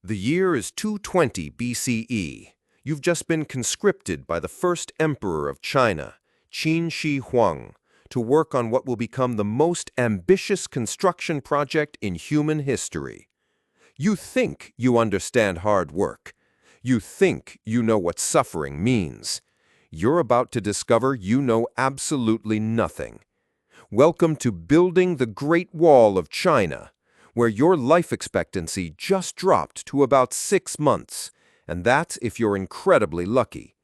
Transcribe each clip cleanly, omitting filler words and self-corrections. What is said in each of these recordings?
The year is 220 BCE. You've just been conscripted by the first emperor of China, Qin Shi Huang, to work on what will become the most ambitious construction project in human history. You think you understand hard work. You think you know what suffering means. You're about to discover you know absolutely nothing. Welcome to building the Great Wall of China, where your life expectancy just dropped to about 6 months, and that's if you're incredibly lucky.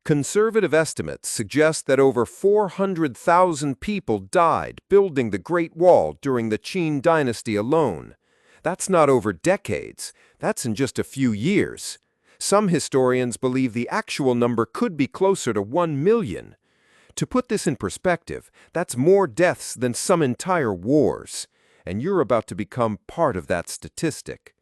Conservative estimates suggest that over 400,000 people died building the Great Wall during the Qin dynasty alone. That's not over decades, that's in just a few years. Some historians believe the actual number could be closer to 1 million. To put this in perspective, that's more deaths than some entire wars, and you're about to become part of that statistic.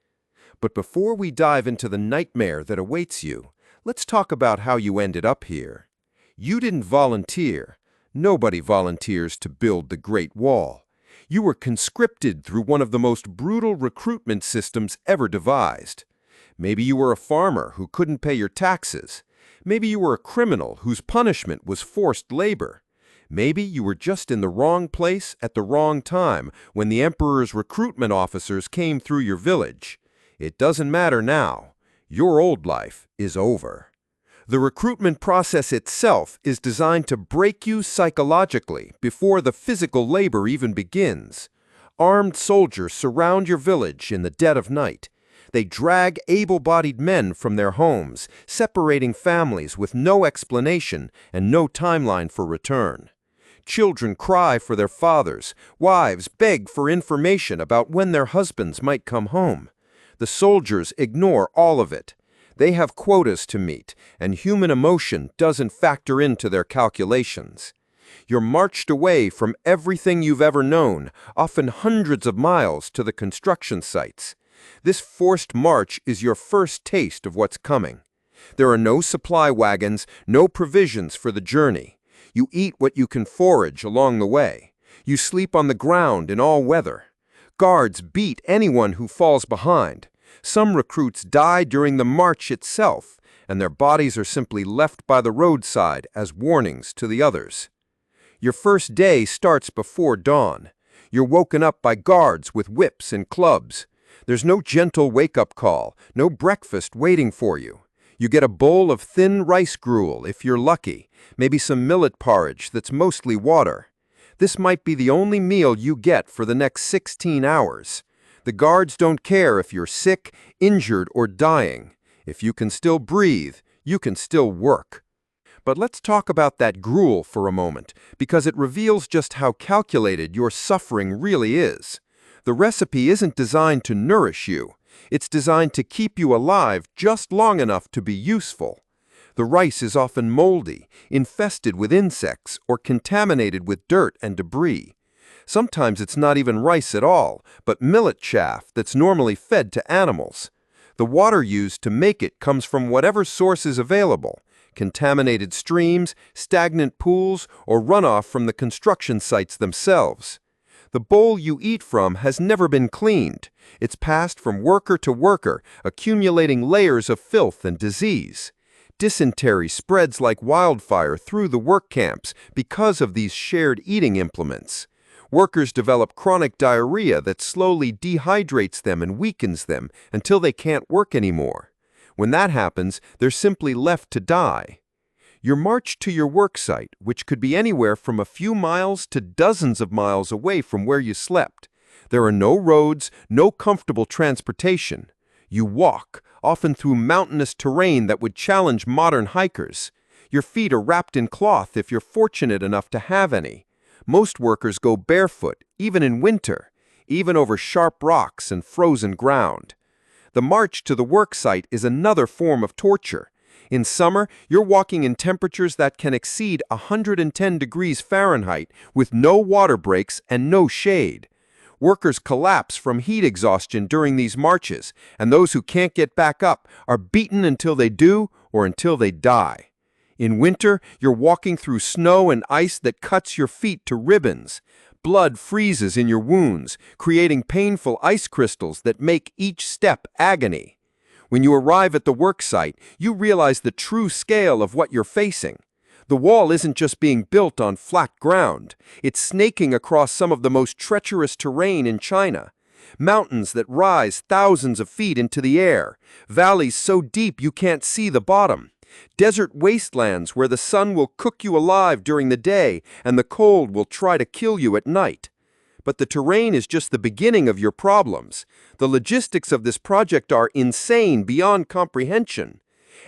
But before we dive into the nightmare that awaits you, let's talk about how you ended up here. You didn't volunteer. Nobody volunteers to build the Great Wall. You were conscripted through one of the most brutal recruitment systems ever devised. Maybe you were a farmer who couldn't pay your taxes. Maybe you were a criminal whose punishment was forced labor. Maybe you were just in the wrong place at the wrong time when the emperor's recruitment officers came through your village. It doesn't matter now. Your old life is over. The recruitment process itself is designed to break you psychologically before the physical labor even begins. Armed soldiers surround your village in the dead of night. They drag able-bodied men from their homes, separating families with no explanation and no timeline for return. Children cry for their fathers. Wives beg for information about when their husbands might come home. The soldiers ignore all of it. They have quotas to meet, and human emotion doesn't factor into their calculations. You're marched away from everything you've ever known, often hundreds of miles to the construction sites. This forced march is your first taste of what's coming. There are no supply wagons, no provisions for the journey. You eat what you can forage along the way. You sleep on the ground in all weather. Guards beat anyone who falls behind. Some recruits die during the march itself, and their bodies are simply left by the roadside as warnings to the others. Your first day starts before dawn. You're woken up by guards with whips and clubs. There's no gentle wake-up call, no breakfast waiting for you. You get a bowl of thin rice gruel if you're lucky, maybe some millet porridge that's mostly water. This might be the only meal you get for the next 16 hours. The guards don't care if you're sick, injured, or dying. If you can still breathe, you can still work. But let's talk about that gruel for a moment, because it reveals just how calculated your suffering really is. The recipe isn't designed to nourish you. It's designed to keep you alive just long enough to be useful. The rice is often moldy, infested with insects, or contaminated with dirt and debris. Sometimes it's not even rice at all, but millet chaff that's normally fed to animals. The water used to make it comes from whatever source is available: contaminated streams, stagnant pools, or runoff from the construction sites themselves. The bowl you eat from has never been cleaned. It's passed from worker to worker, accumulating layers of filth and disease. Dysentery spreads like wildfire through the work camps because of these shared eating implements. Workers develop chronic diarrhea that slowly dehydrates them and weakens them until they can't work anymore. When that happens, they're simply left to die. You're marched to your work site, which could be anywhere from a few miles to dozens of miles away from where you slept. There are no roads, no comfortable transportation. You walk, often through mountainous terrain that would challenge modern hikers. Your feet are wrapped in cloth if you're fortunate enough to have any. Most workers go barefoot, even in winter, even over sharp rocks and frozen ground. The march to the work site is another form of torture. In summer, you're walking in temperatures that can exceed 110 degrees Fahrenheit with no water breaks and no shade. Workers collapse from heat exhaustion during these marches, and those who can't get back up are beaten until they do or until they die. In winter, you're walking through snow and ice that cuts your feet to ribbons. Blood freezes in your wounds, creating painful ice crystals that make each step agony. When you arrive at the work site, you realize the true scale of what you're facing. The wall isn't just being built on flat ground. It's snaking across some of the most treacherous terrain in China. Mountains that rise thousands of feet into the air, valleys so deep you can't see the bottom, desert wastelands where the sun will cook you alive during the day and the cold will try to kill you at night. But the terrain is just the beginning of your problems. The logistics of this project are insane beyond comprehension.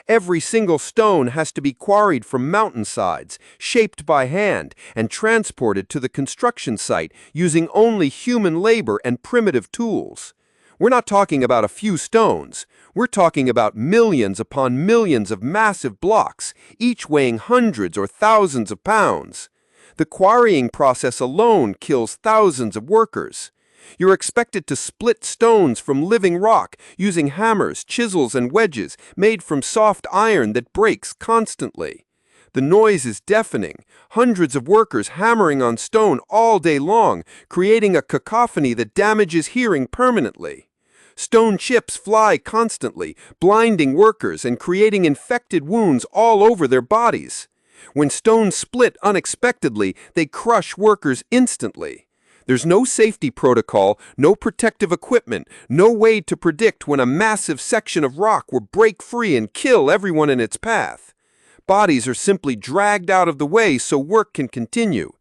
Every single stone has to be quarried from mountainsides, shaped by hand, and transported to the construction site using only human labor and primitive tools. We're not talking about a few stones. We're talking about millions upon millions of massive blocks, each weighing hundreds or thousands of pounds. The quarrying process alone kills thousands of workers. You're expected to split stones from living rock using hammers, chisels, and wedges made from soft iron that breaks constantly. The noise is deafening, hundreds of workers hammering on stone all day long, creating a cacophony that damages hearing permanently. Stone chips fly constantly, blinding workers and creating infected wounds all over their bodies. When stones split unexpectedly, they crush workers instantly. There's no safety protocol, no protective equipment, no way to predict when a massive section of rock will break free and kill everyone in its path. Bodies are simply dragged out of the way so work can continue.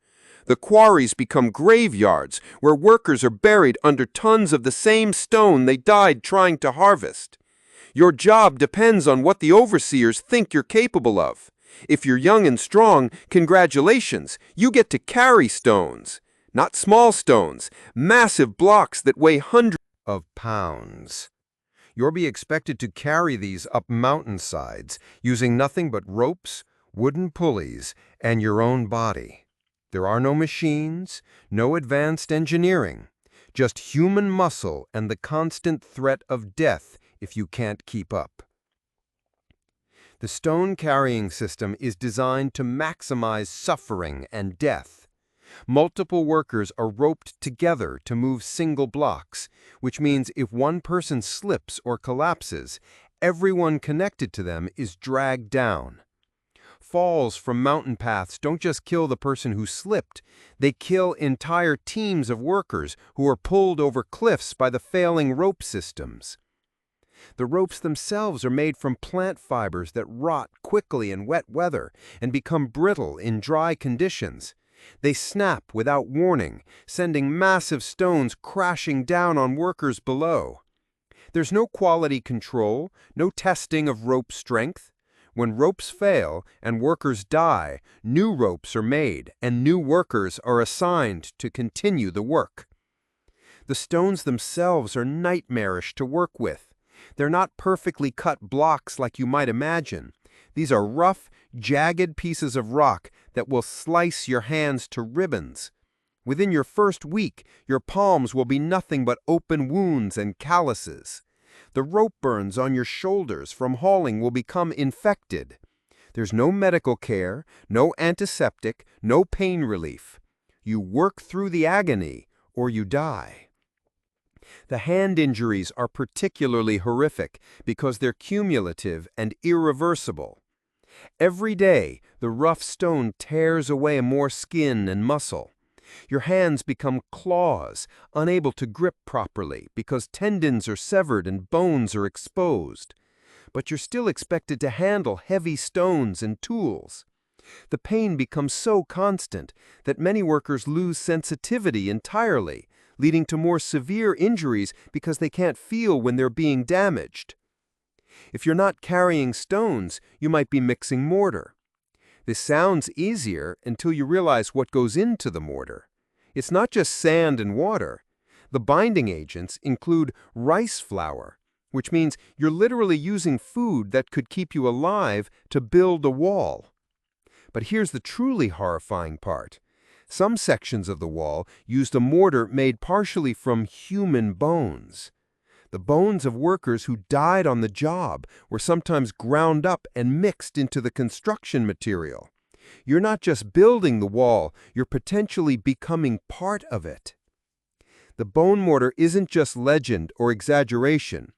The quarries become graveyards where workers are buried under tons of the same stone they died trying to harvest. Your job depends on what the overseers think you're capable of. If you're young and strong, congratulations, you get to carry stones. Not small stones, massive blocks that weigh hundreds of pounds. You'll be expected to carry these up mountainsides using nothing but ropes, wooden pulleys, and your own body. There are no machines, no advanced engineering, just human muscle and the constant threat of death if you can't keep up. The stone carrying system is designed to maximize suffering and death. Multiple workers are roped together to move single blocks, which means if one person slips or collapses, everyone connected to them is dragged down. Falls from mountain paths don't just kill the person who slipped, they kill entire teams of workers who are pulled over cliffs by the failing rope systems. The ropes themselves are made from plant fibers that rot quickly in wet weather and become brittle in dry conditions. They snap without warning, sending massive stones crashing down on workers below. There's no quality control, no testing of rope strength. When ropes fail and workers die, new ropes are made and new workers are assigned to continue the work. The stones themselves are nightmarish to work with. They're not perfectly cut blocks like you might imagine. These are rough, jagged pieces of rock that will slice your hands to ribbons. Within your first week, your palms will be nothing but open wounds and calluses. The rope burns on your shoulders from hauling will become infected. There's no medical care, no antiseptic, no pain relief. You work through the agony or you die. The hand injuries are particularly horrific because they're cumulative and irreversible. Every day, the rough stone tears away more skin and muscle. Your hands become claws, unable to grip properly because tendons are severed and bones are exposed. But you're still expected to handle heavy stones and tools. The pain becomes so constant that many workers lose sensitivity entirely, leading to more severe injuries because they can't feel when they're being damaged. If you're not carrying stones, you might be mixing mortar. This sounds easier until you realize what goes into the mortar. It's not just sand and water. The binding agents include rice flour, which means you're literally using food that could keep you alive to build a wall. But here's the truly horrifying part. Some sections of the wall used a mortar made partially from human bones. The bones of workers who died on the job were sometimes ground up and mixed into the construction material. You're not just building the wall, you're potentially becoming part of it. The bone mortar isn't just legend or exaggeration.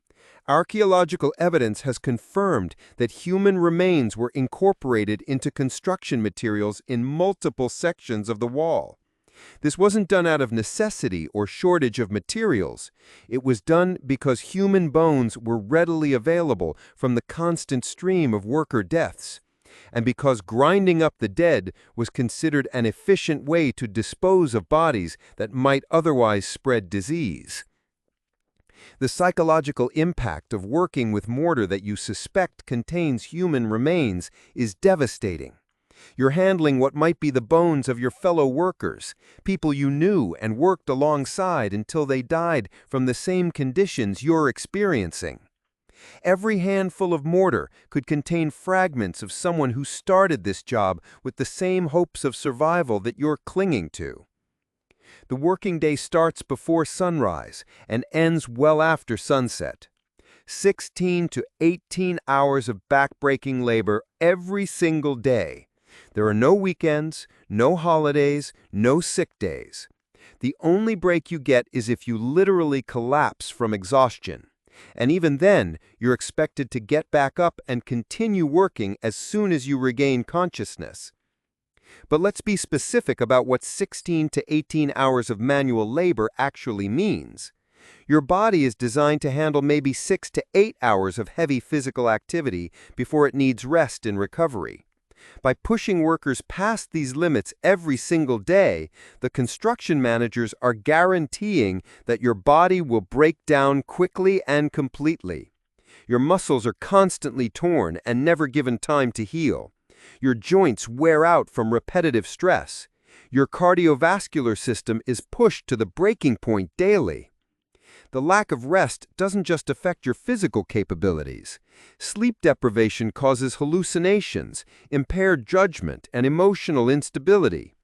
Archaeological evidence has confirmed that human remains were incorporated into construction materials in multiple sections of the wall. This wasn't done out of necessity or shortage of materials. It was done because human bones were readily available from the constant stream of worker deaths, and because grinding up the dead was considered an efficient way to dispose of bodies that might otherwise spread disease. The psychological impact of working with mortar that you suspect contains human remains is devastating. You're handling what might be the bones of your fellow workers, people you knew and worked alongside until they died from the same conditions you're experiencing. Every handful of mortar could contain fragments of someone who started this job with the same hopes of survival that you're clinging to. The working day starts before sunrise and ends well after sunset. 16 to 18 hours of backbreaking labor every single day. There are no weekends, no holidays, no sick days. The only break you get is if you literally collapse from exhaustion. And even then, you're expected to get back up and continue working as soon as you regain consciousness. But let's be specific about what 16 to 18 hours of manual labor actually means. Your body is designed to handle maybe 6 to 8 hours of heavy physical activity before it needs rest and recovery. By pushing workers past these limits every single day, the construction managers are guaranteeing that your body will break down quickly and completely. Your muscles are constantly torn and never given time to heal. Your joints wear out from repetitive stress. Your cardiovascular system is pushed to the breaking point daily. The lack of rest doesn't just affect your physical capabilities. Sleep deprivation causes hallucinations, impaired judgment, and emotional instability.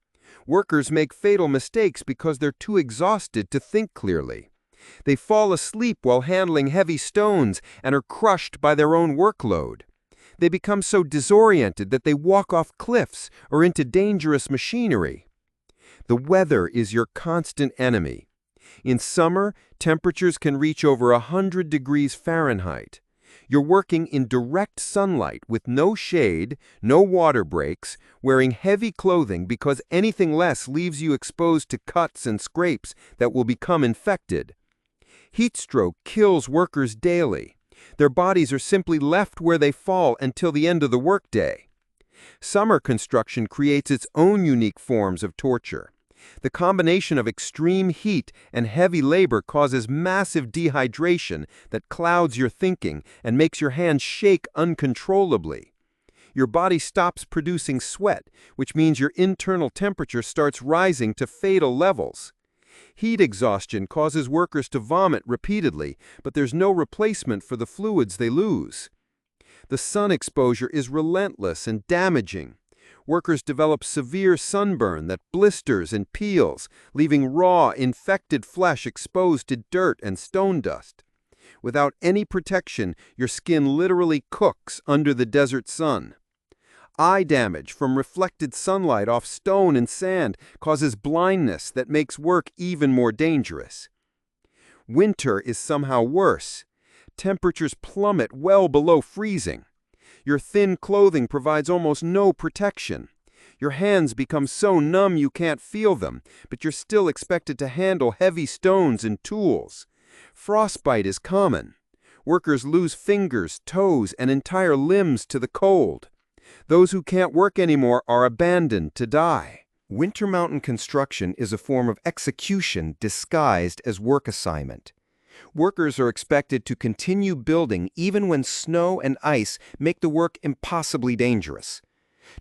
Workers make fatal mistakes because they're too exhausted to think clearly. They fall asleep while handling heavy stones and are crushed by their own workload. They become so disoriented that they walk off cliffs or into dangerous machinery. The weather is your constant enemy. In summer, temperatures can reach over 100 degrees Fahrenheit. You're working in direct sunlight with no shade, no water breaks, wearing heavy clothing because anything less leaves you exposed to cuts and scrapes that will become infected. Heat stroke kills workers daily. Their bodies are simply left where they fall until the end of the workday. Summer construction creates its own unique forms of torture. The combination of extreme heat and heavy labor causes massive dehydration that clouds your thinking and makes your hands shake uncontrollably. Your body stops producing sweat, which means your internal temperature starts rising to fatal levels. Heat exhaustion causes workers to vomit repeatedly, but there's no replacement for the fluids they lose. The sun exposure is relentless and damaging. Workers develop severe sunburn that blisters and peels, leaving raw, infected flesh exposed to dirt and stone dust. Without any protection, your skin literally cooks under the desert sun. Eye damage from reflected sunlight off stone and sand causes blindness that makes work even more dangerous. Winter is somehow worse. Temperatures plummet well below freezing. Your thin clothing provides almost no protection. Your hands become so numb you can't feel them, but you're still expected to handle heavy stones and tools. Frostbite is common. Workers lose fingers, toes, and entire limbs to the cold. Those who can't work anymore are abandoned to die. Winter mountain construction is a form of execution disguised as work assignment. Workers are expected to continue building even when snow and ice make the work impossibly dangerous.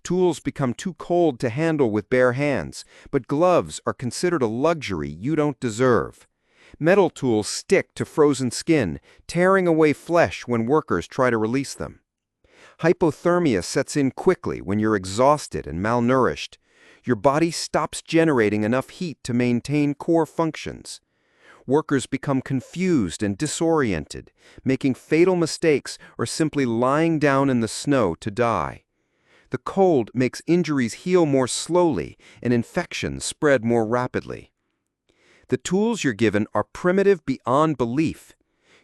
Tools become too cold to handle with bare hands, but gloves are considered a luxury you don't deserve. Metal tools stick to frozen skin, tearing away flesh when workers try to release them. Hypothermia sets in quickly when you're exhausted and malnourished. Your body stops generating enough heat to maintain core functions. Workers become confused and disoriented, making fatal mistakes or simply lying down in the snow to die. The cold makes injuries heal more slowly and infections spread more rapidly. The tools you're given are primitive beyond belief.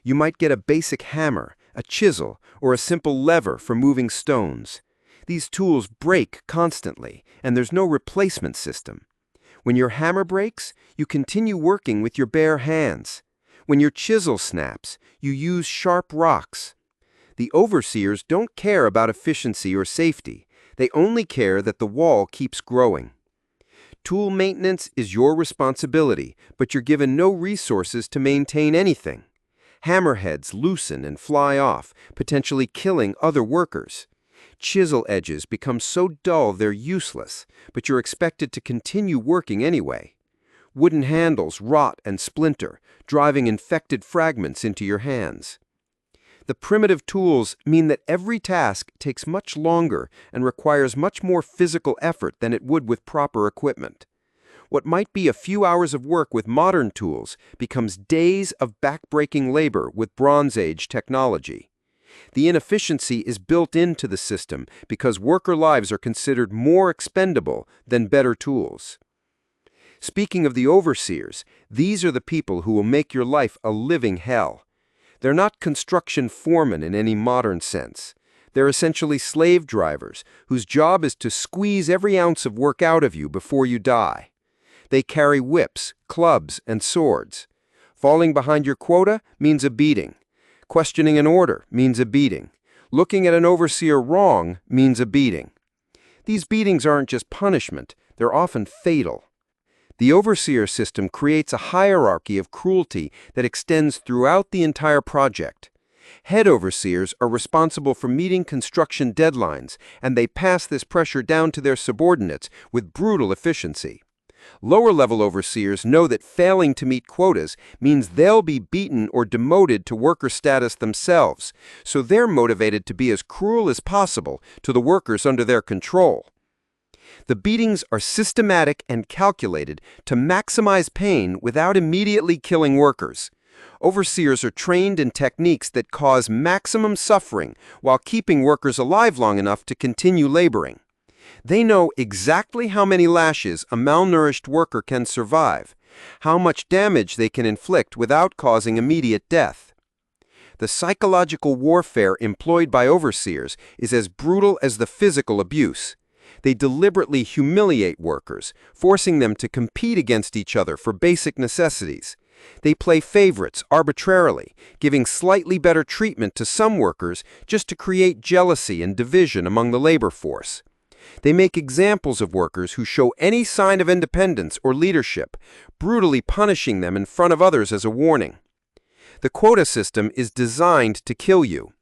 You might get a basic hammer, a chisel, or a simple lever for moving stones. These tools break constantly, and there's no replacement system. When your hammer breaks, you continue working with your bare hands. When your chisel snaps, you use sharp rocks. The overseers don't care about efficiency or safety. They only care that the wall keeps growing. Tool maintenance is your responsibility, but you're given no resources to maintain anything. Hammerheads loosen and fly off, potentially killing other workers. Chisel edges become so dull they're useless, but you're expected to continue working anyway. Wooden handles rot and splinter, driving infected fragments into your hands. The primitive tools mean that every task takes much longer and requires much more physical effort than it would with proper equipment. What might be a few hours of work with modern tools becomes days of back-breaking labor with Bronze Age technology. The inefficiency is built into the system because worker lives are considered more expendable than better tools. Speaking of the overseers, these are the people who will make your life a living hell. They're not construction foremen in any modern sense. They're essentially slave drivers whose job is to squeeze every ounce of work out of you before you die. They carry whips, clubs, and swords. Falling behind your quota means a beating. Questioning an order means a beating. Looking at an overseer wrong means a beating. These beatings aren't just punishment, they're often fatal. The overseer system creates a hierarchy of cruelty that extends throughout the entire project. Head overseers are responsible for meeting construction deadlines, and they pass this pressure down to their subordinates with brutal efficiency. Lower-level overseers know that failing to meet quotas means they'll be beaten or demoted to worker status themselves, so they're motivated to be as cruel as possible to the workers under their control. The beatings are systematic and calculated to maximize pain without immediately killing workers. Overseers are trained in techniques that cause maximum suffering while keeping workers alive long enough to continue laboring. They know exactly how many lashes a malnourished worker can survive, how much damage they can inflict without causing immediate death. The psychological warfare employed by overseers is as brutal as the physical abuse. They deliberately humiliate workers, forcing them to compete against each other for basic necessities. They play favorites arbitrarily, giving slightly better treatment to some workers just to create jealousy and division among the labor force. They make examples of workers who show any sign of independence or leadership, brutally punishing them in front of others as a warning. The quota system is designed to kill you.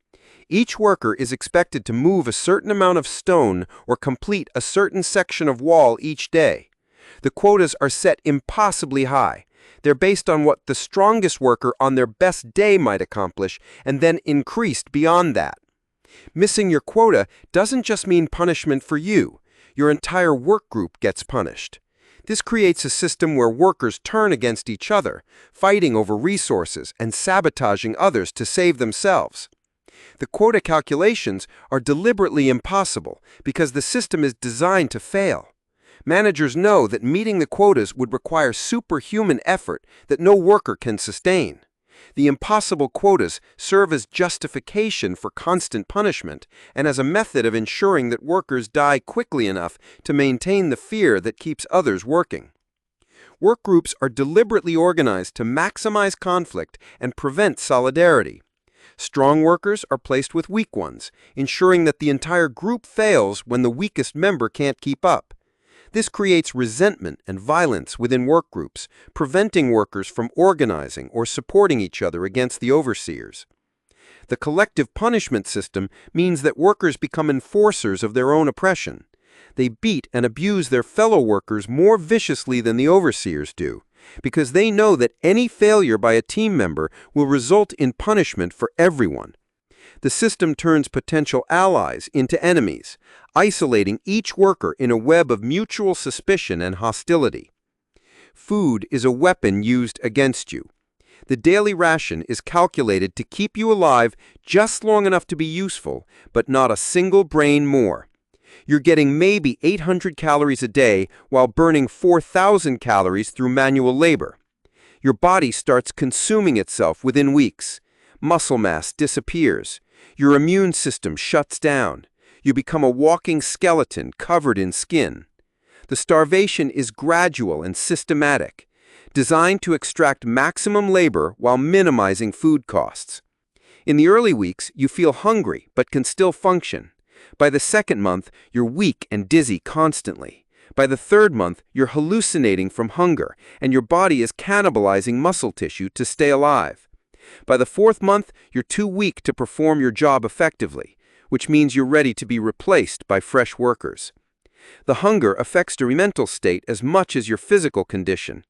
Each worker is expected to move a certain amount of stone or complete a certain section of wall each day. The quotas are set impossibly high. They're based on what the strongest worker on their best day might accomplish, and then increased beyond that. Missing your quota doesn't just mean punishment for you. Your entire work group gets punished. This creates a system where workers turn against each other, fighting over resources and sabotaging others to save themselves. The quota calculations are deliberately impossible because the system is designed to fail. Managers know that meeting the quotas would require superhuman effort that no worker can sustain. The impossible quotas serve as justification for constant punishment and as a method of ensuring that workers die quickly enough to maintain the fear that keeps others working. Work groups are deliberately organized to maximize conflict and prevent solidarity. Strong workers are placed with weak ones, ensuring that the entire group fails when the weakest member can't keep up. This creates resentment and violence within work groups, preventing workers from organizing or supporting each other against the overseers. The collective punishment system means that workers become enforcers of their own oppression. They beat and abuse their fellow workers more viciously than the overseers do, because they know that any failure by a team member will result in punishment for everyone. The system turns potential allies into enemies, isolating each worker in a web of mutual suspicion and hostility. Food is a weapon used against you. The daily ration is calculated to keep you alive just long enough to be useful, but not a single brain more. You're getting maybe 800 calories a day while burning 4,000 calories through manual labor. Your body starts consuming itself within weeks. Muscle mass disappears. Your immune system shuts down. You become a walking skeleton covered in skin. The starvation is gradual and systematic, designed to extract maximum labor while minimizing food costs. In the early weeks, you feel hungry but can still function. By the second month, you're weak and dizzy constantly. By the third month, you're hallucinating from hunger, and your body is cannibalizing muscle tissue to stay alive. By the fourth month, you're too weak to perform your job effectively, which means you're ready to be replaced by fresh workers. The hunger affects your mental state as much as your physical condition.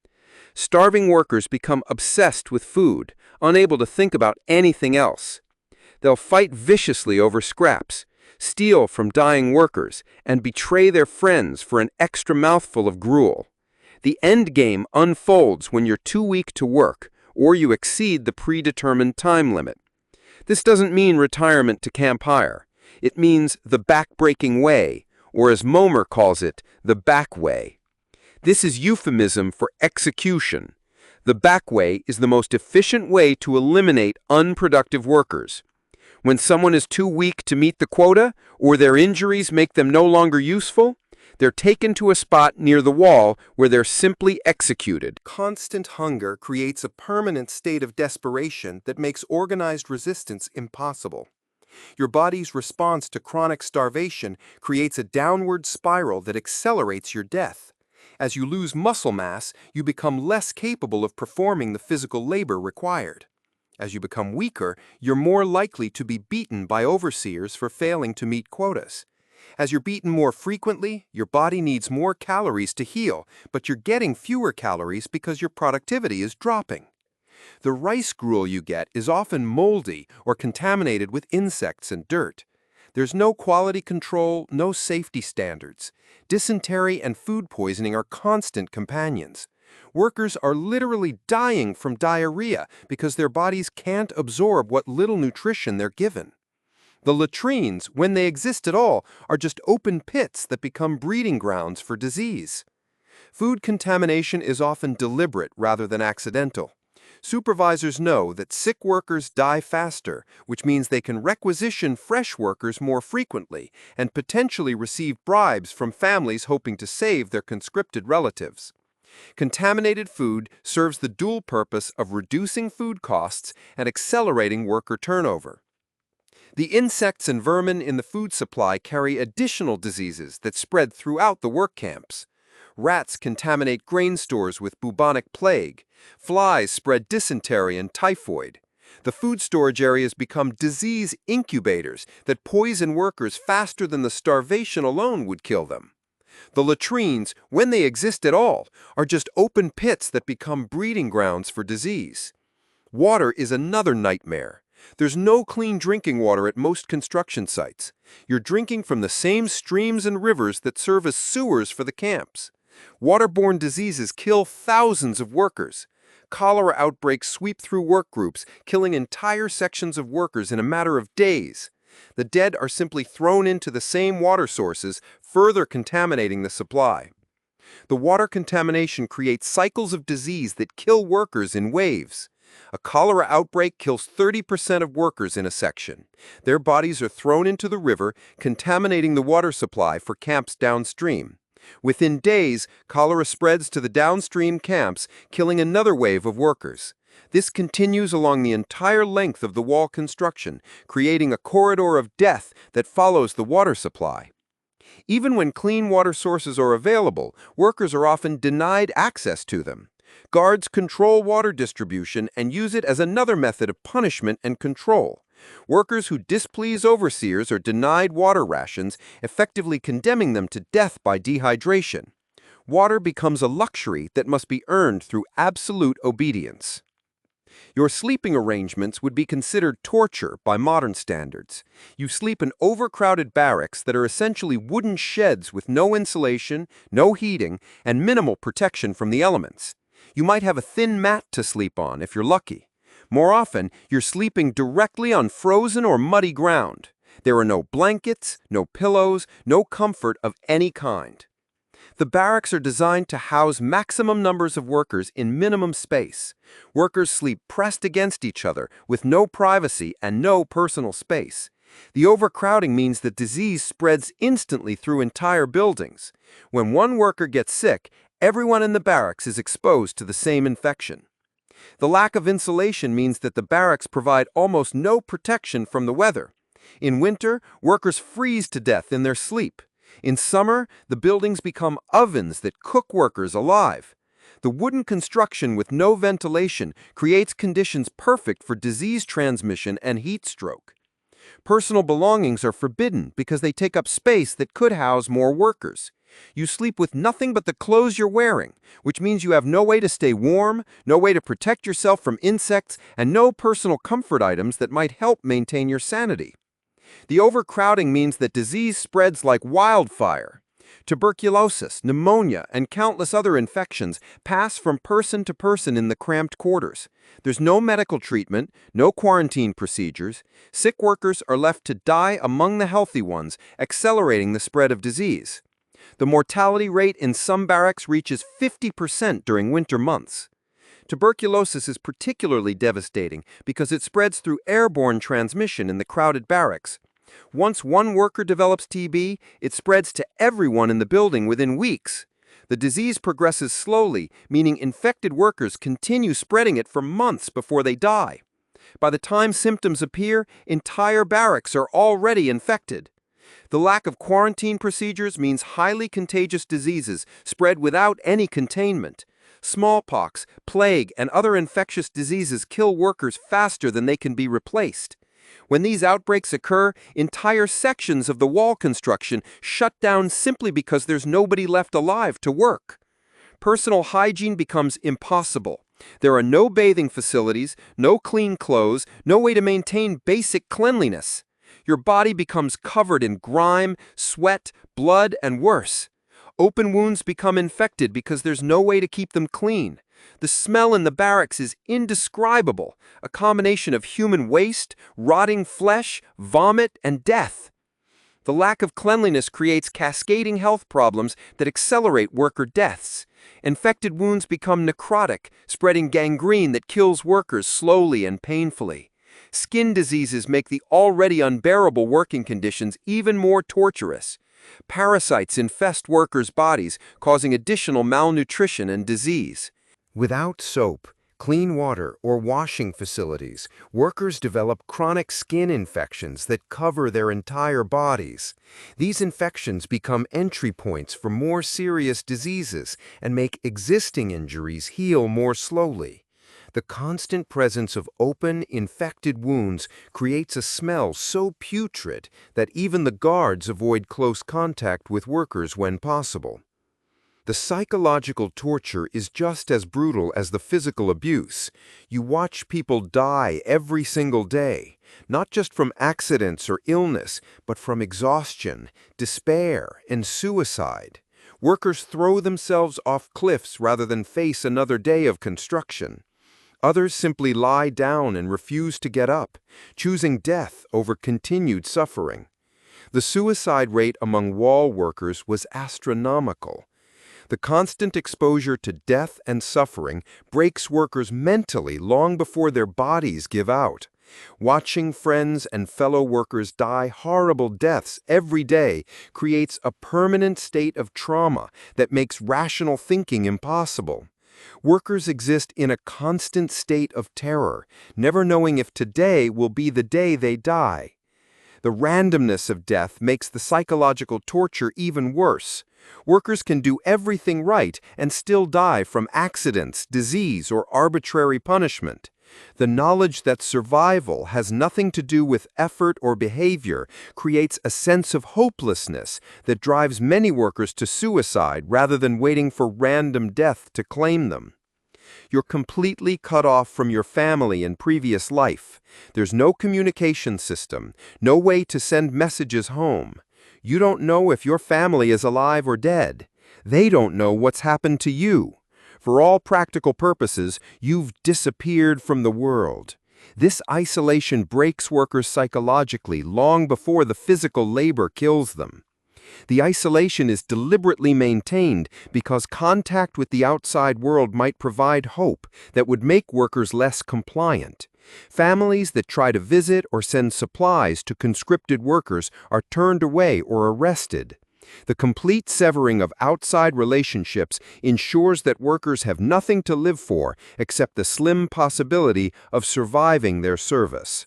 Starving workers become obsessed with food, unable to think about anything else. They'll fight viciously over scraps, steal from dying workers, and betray their friends for an extra mouthful of gruel. The end game unfolds when you're too weak to work, or you exceed the predetermined time limit. This doesn't mean retirement to camp hire. It means the back-breaking way, or as Momer calls it, the back way. This is euphemism for execution. The back way is the most efficient way to eliminate unproductive workers. When someone is too weak to meet the quota, or their injuries make them no longer useful, they're taken to a spot near the wall where they're simply executed. Constant hunger creates a permanent state of desperation that makes organized resistance impossible. Your body's response to chronic starvation creates a downward spiral that accelerates your death. As you lose muscle mass, you become less capable of performing the physical labor required. As you become weaker, you're more likely to be beaten by overseers for failing to meet quotas. As you're beaten more frequently, your body needs more calories to heal, but you're getting fewer calories because your productivity is dropping. The rice gruel you get is often moldy or contaminated with insects and dirt. There's no quality control, no safety standards. Dysentery and food poisoning are constant companions. Workers are literally dying from diarrhea because their bodies can't absorb what little nutrition they're given. The latrines, when they exist at all, are just open pits that become breeding grounds for disease. Food contamination is often deliberate rather than accidental. Supervisors know that sick workers die faster, which means they can requisition fresh workers more frequently and potentially receive bribes from families hoping to save their conscripted relatives. Contaminated food serves the dual purpose of reducing food costs and accelerating worker turnover. The insects and vermin in the food supply carry additional diseases that spread throughout the work camps. Rats contaminate grain stores with bubonic plague. Flies spread dysentery and typhoid. The food storage areas become disease incubators that poison workers faster than the starvation alone would kill them. The latrines, when they exist at all, are just open pits that become breeding grounds for disease. Water is another nightmare. There's no clean drinking water at most construction sites. You're drinking from the same streams and rivers that serve as sewers for the camps. Waterborne diseases kill thousands of workers. Cholera outbreaks sweep through work groups, killing entire sections of workers in a matter of days. The dead are simply thrown into the same water sources, further contaminating the supply. The water contamination creates cycles of disease that kill workers in waves. A cholera outbreak kills 30% of workers in a section. Their bodies are thrown into the river, contaminating the water supply for camps downstream. Within days, cholera spreads to the downstream camps, killing another wave of workers. This continues along the entire length of the wall construction, creating a corridor of death that follows the water supply. Even when clean water sources are available, workers are often denied access to them. Guards control water distribution and use it as another method of punishment and control. Workers who displease overseers are denied water rations, effectively condemning them to death by dehydration. Water becomes a luxury that must be earned through absolute obedience. Your sleeping arrangements would be considered torture by modern standards. You sleep in overcrowded barracks that are essentially wooden sheds with no insulation, no heating, and minimal protection from the elements. You might have a thin mat to sleep on if you're lucky. More often, you're sleeping directly on frozen or muddy ground. There are no blankets, no pillows, no comfort of any kind. The barracks are designed to house maximum numbers of workers in minimum space. Workers sleep pressed against each other with no privacy and no personal space. The overcrowding means that disease spreads instantly through entire buildings. When one worker gets sick, everyone in the barracks is exposed to the same infection. The lack of insulation means that the barracks provide almost no protection from the weather. In winter, workers freeze to death in their sleep. In summer, the buildings become ovens that cook workers alive. The wooden construction with no ventilation creates conditions perfect for disease transmission and heat stroke. Personal belongings are forbidden because they take up space that could house more workers. You sleep with nothing but the clothes you're wearing, which means you have no way to stay warm, no way to protect yourself from insects, and no personal comfort items that might help maintain your sanity. The overcrowding means that disease spreads like wildfire. Tuberculosis, pneumonia, and countless other infections pass from person to person in the cramped quarters. There's no medical treatment, no quarantine procedures. Sick workers are left to die among the healthy ones, accelerating the spread of disease. The mortality rate in some barracks reaches 50% during winter months. Tuberculosis is particularly devastating because it spreads through airborne transmission in the crowded barracks. Once one worker develops TB, it spreads to everyone in the building within weeks. The disease progresses slowly, meaning infected workers continue spreading it for months before they die. By the time symptoms appear, entire barracks are already infected. The lack of quarantine procedures means highly contagious diseases spread without any containment. Smallpox, plague, and other infectious diseases kill workers faster than they can be replaced. When these outbreaks occur, entire sections of the wall construction shut down simply because there's nobody left alive to work. Personal hygiene becomes impossible. There are no bathing facilities, no clean clothes, no way to maintain basic cleanliness. Your body becomes covered in grime, sweat, blood, and worse. Open wounds become infected because there's no way to keep them clean. The smell in the barracks is indescribable, a combination of human waste, rotting flesh, vomit, and death. The lack of cleanliness creates cascading health problems that accelerate worker deaths. Infected wounds become necrotic, spreading gangrene that kills workers slowly and painfully. Skin diseases make the already unbearable working conditions even more torturous. Parasites infest workers' bodies, causing additional malnutrition and disease. Without soap, clean water, or washing facilities, workers develop chronic skin infections that cover their entire bodies. These infections become entry points for more serious diseases and make existing injuries heal more slowly. The constant presence of open, infected wounds creates a smell so putrid that even the guards avoid close contact with workers when possible. The psychological torture is just as brutal as the physical abuse. You watch people die every single day, not just from accidents or illness, but from exhaustion, despair, and suicide. Workers throw themselves off cliffs rather than face another day of construction. Others simply lie down and refuse to get up, choosing death over continued suffering. The suicide rate among wall workers was astronomical. The constant exposure to death and suffering breaks workers mentally long before their bodies give out. Watching friends and fellow workers die horrible deaths every day creates a permanent state of trauma that makes rational thinking impossible. Workers exist in a constant state of terror, never knowing if today will be the day they die. The randomness of death makes the psychological torture even worse. Workers can do everything right and still die from accidents, disease, or arbitrary punishment. The knowledge that survival has nothing to do with effort or behavior creates a sense of hopelessness that drives many workers to suicide rather than waiting for random death to claim them. You're completely cut off from your family in previous life. There's no communication system, no way to send messages home. You don't know if your family is alive or dead. They don't know what's happened to you. For all practical purposes, you've disappeared from the world. This isolation breaks workers psychologically long before the physical labor kills them. The isolation is deliberately maintained because contact with the outside world might provide hope that would make workers less compliant. Families that try to visit or send supplies to conscripted workers are turned away or arrested. The complete severing of outside relationships ensures that workers have nothing to live for except the slim possibility of surviving their service.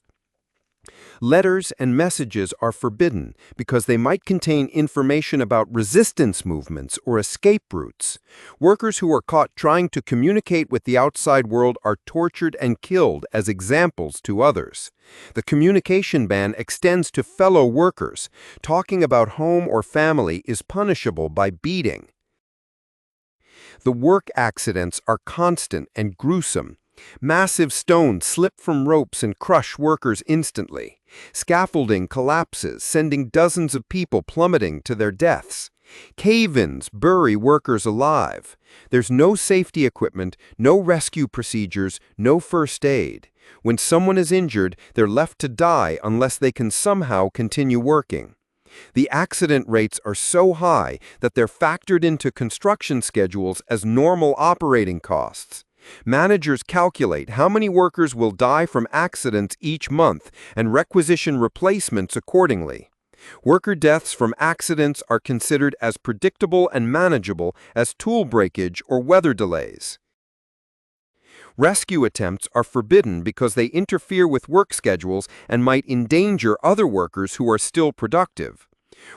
Letters and messages are forbidden because they might contain information about resistance movements or escape routes. Workers who are caught trying to communicate with the outside world are tortured and killed as examples to others. The communication ban extends to fellow workers. Talking about home or family is punishable by beating. The work accidents are constant and gruesome. Massive stones slip from ropes and crush workers instantly. Scaffolding collapses, sending dozens of people plummeting to their deaths. Cave-ins bury workers alive. There's no safety equipment, no rescue procedures, no first aid. When someone is injured, they're left to die unless they can somehow continue working. The accident rates are so high that they're factored into construction schedules as normal operating costs. Managers calculate how many workers will die from accidents each month and requisition replacements accordingly. Worker deaths from accidents are considered as predictable and manageable as tool breakage or weather delays. Rescue attempts are forbidden because they interfere with work schedules and might endanger other workers who are still productive.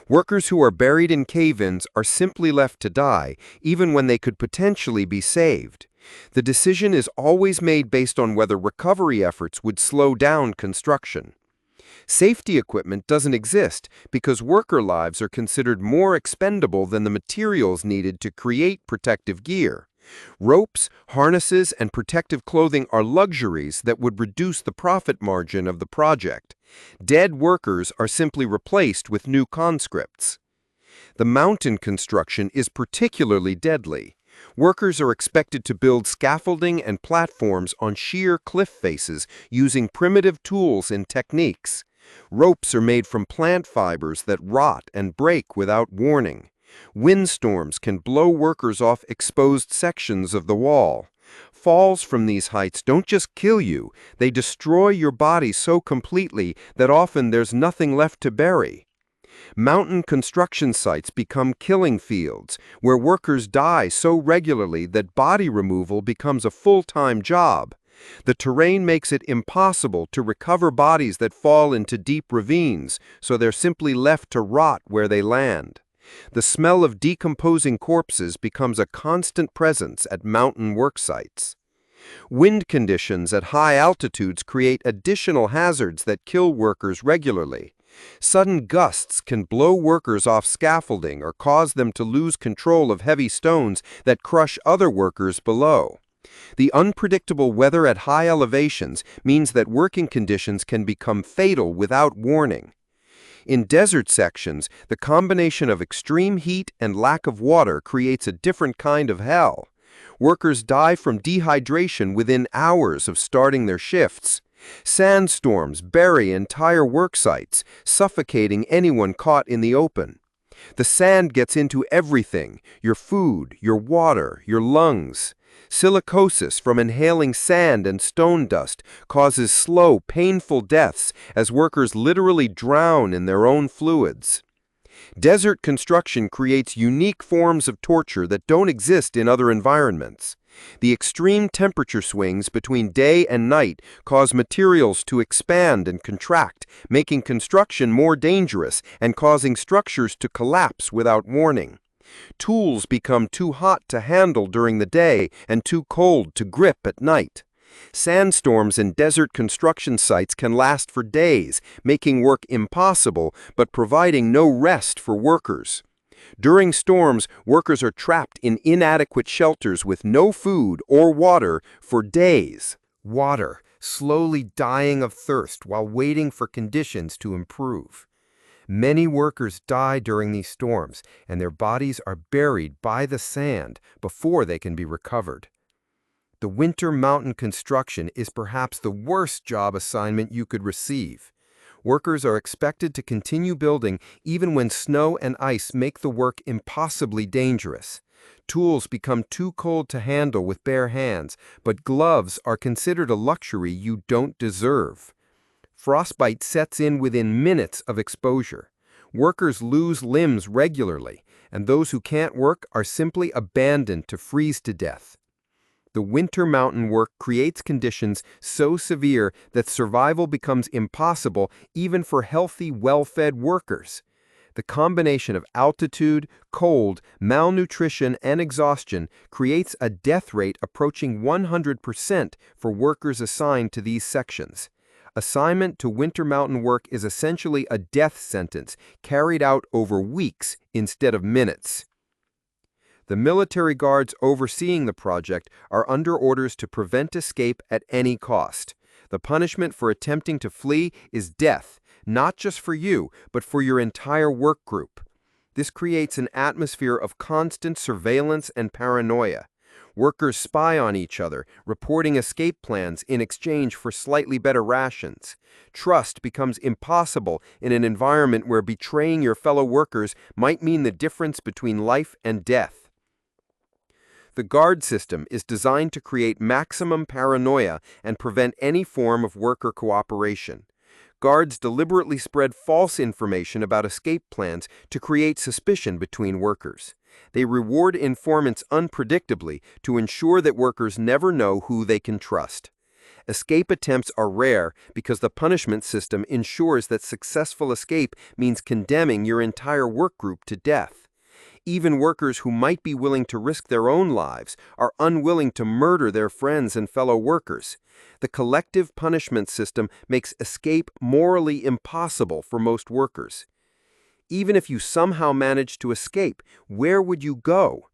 Workers who are buried in cave-ins are simply left to die, even when they could potentially be saved. The decision is always made based on whether recovery efforts would slow down construction. Safety equipment doesn't exist because worker lives are considered more expendable than the materials needed to create protective gear. Ropes, harnesses, and protective clothing are luxuries that would reduce the profit margin of the project. Dead workers are simply replaced with new conscripts. The mountain construction is particularly deadly. Workers are expected to build scaffolding and platforms on sheer cliff faces using primitive tools and techniques. Ropes are made from plant fibers that rot and break without warning. Windstorms can blow workers off exposed sections of the wall. Falls from these heights don't just kill you, they destroy your body so completely that often there's nothing left to bury. Mountain construction sites become killing fields, where workers die so regularly that body removal becomes a full-time job. The terrain makes it impossible to recover bodies that fall into deep ravines, so they're simply left to rot where they land. The smell of decomposing corpses becomes a constant presence at mountain work sites. Wind conditions at high altitudes create additional hazards that kill workers regularly. Sudden gusts can blow workers off scaffolding or cause them to lose control of heavy stones that crush other workers below. The unpredictable weather at high elevations means that working conditions can become fatal without warning. In desert sections, the combination of extreme heat and lack of water creates a different kind of hell. Workers die from dehydration within hours of starting their shifts. Sandstorms bury entire work sites, suffocating anyone caught in the open. The sand gets into everything: your food, your water, your lungs. Silicosis from inhaling sand and stone dust causes slow, painful deaths as workers literally drown in their own fluids. Desert construction creates unique forms of torture that don't exist in other environments. The extreme temperature swings between day and night cause materials to expand and contract, making construction more dangerous and causing structures to collapse without warning. Tools become too hot to handle during the day and too cold to grip at night. Sandstorms in desert construction sites can last for days, making work impossible but providing no rest for workers. During storms, workers are trapped in inadequate shelters with no food or water for days. Water, slowly dying of thirst while waiting for conditions to improve. Many workers die during these storms, and their bodies are buried by the sand before they can be recovered. The winter mountain construction is perhaps the worst job assignment you could receive. Workers are expected to continue building even when snow and ice make the work impossibly dangerous. Tools become too cold to handle with bare hands, but gloves are considered a luxury you don't deserve. Frostbite sets in within minutes of exposure. Workers lose limbs regularly, and those who can't work are simply abandoned to freeze to death. The winter mountain work creates conditions so severe that survival becomes impossible even for healthy, well-fed workers. The combination of altitude, cold, malnutrition, and exhaustion creates a death rate approaching 100% for workers assigned to these sections. Assignment to winter mountain work is essentially a death sentence carried out over weeks instead of minutes. The military guards overseeing the project are under orders to prevent escape at any cost. The punishment for attempting to flee is death, not just for you, but for your entire work group. This creates an atmosphere of constant surveillance and paranoia. Workers spy on each other, reporting escape plans in exchange for slightly better rations. Trust becomes impossible in an environment where betraying your fellow workers might mean the difference between life and death. The guard system is designed to create maximum paranoia and prevent any form of worker cooperation. Guards deliberately spread false information about escape plans to create suspicion between workers. They reward informants unpredictably to ensure that workers never know who they can trust. Escape attempts are rare because the punishment system ensures that successful escape means condemning your entire work group to death. Even workers who might be willing to risk their own lives are unwilling to murder their friends and fellow workers. The collective punishment system makes escape morally impossible for most workers. Even if you somehow manage to escape, where would you go?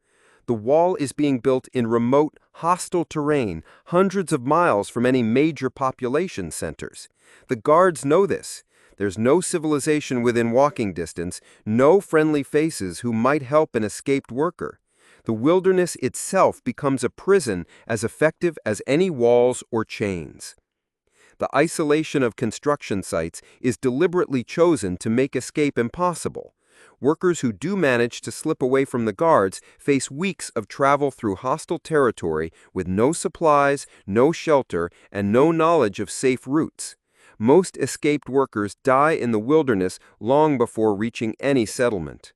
The wall is being built in remote, hostile terrain, hundreds of miles from any major population centers. The guards know this. There's no civilization within walking distance, no friendly faces who might help an escaped worker. The wilderness itself becomes a prison as effective as any walls or chains. The isolation of construction sites is deliberately chosen to make escape impossible. Workers who do manage to slip away from the guards face weeks of travel through hostile territory with no supplies, no shelter, and no knowledge of safe routes. Most escaped workers die in the wilderness long before reaching any settlement.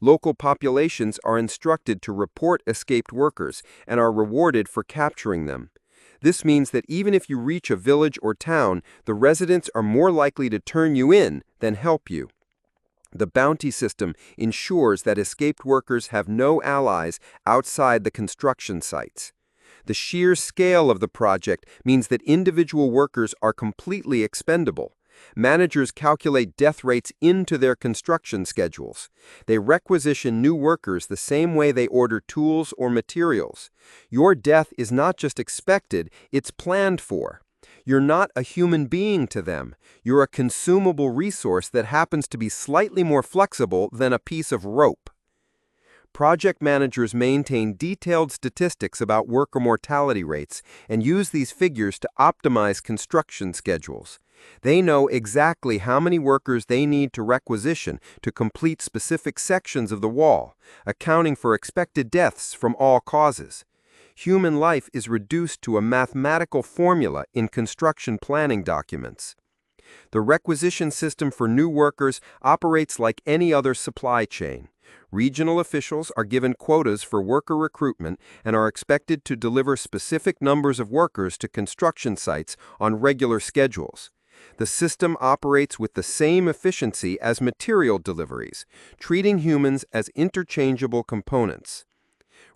Local populations are instructed to report escaped workers and are rewarded for capturing them. This means that even if you reach a village or town, the residents are more likely to turn you in than help you. The bounty system ensures that escaped workers have no allies outside the construction sites. The sheer scale of the project means that individual workers are completely expendable. Managers calculate death rates into their construction schedules. They requisition new workers the same way they order tools or materials. Your death is not just expected, it's planned for. You're not a human being to them. You're a consumable resource that happens to be slightly more flexible than a piece of rope. Project managers maintain detailed statistics about worker mortality rates and use these figures to optimize construction schedules. They know exactly how many workers they need to requisition to complete specific sections of the wall, accounting for expected deaths from all causes. Human life is reduced to a mathematical formula in construction planning documents. The requisition system for new workers operates like any other supply chain. Regional officials are given quotas for worker recruitment and are expected to deliver specific numbers of workers to construction sites on regular schedules. The system operates with the same efficiency as material deliveries, treating humans as interchangeable components.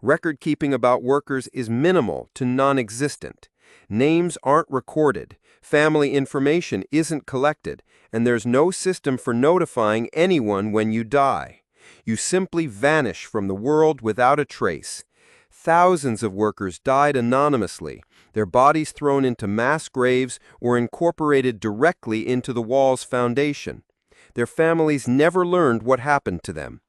Record keeping about workers is minimal to non-existent. Names aren't recorded, family information isn't collected, and there's no system for notifying anyone when you die. You simply vanish from the world without a trace. Thousands of workers died anonymously, their bodies thrown into mass graves or incorporated directly into the wall's foundation. Their families never learned what happened to them.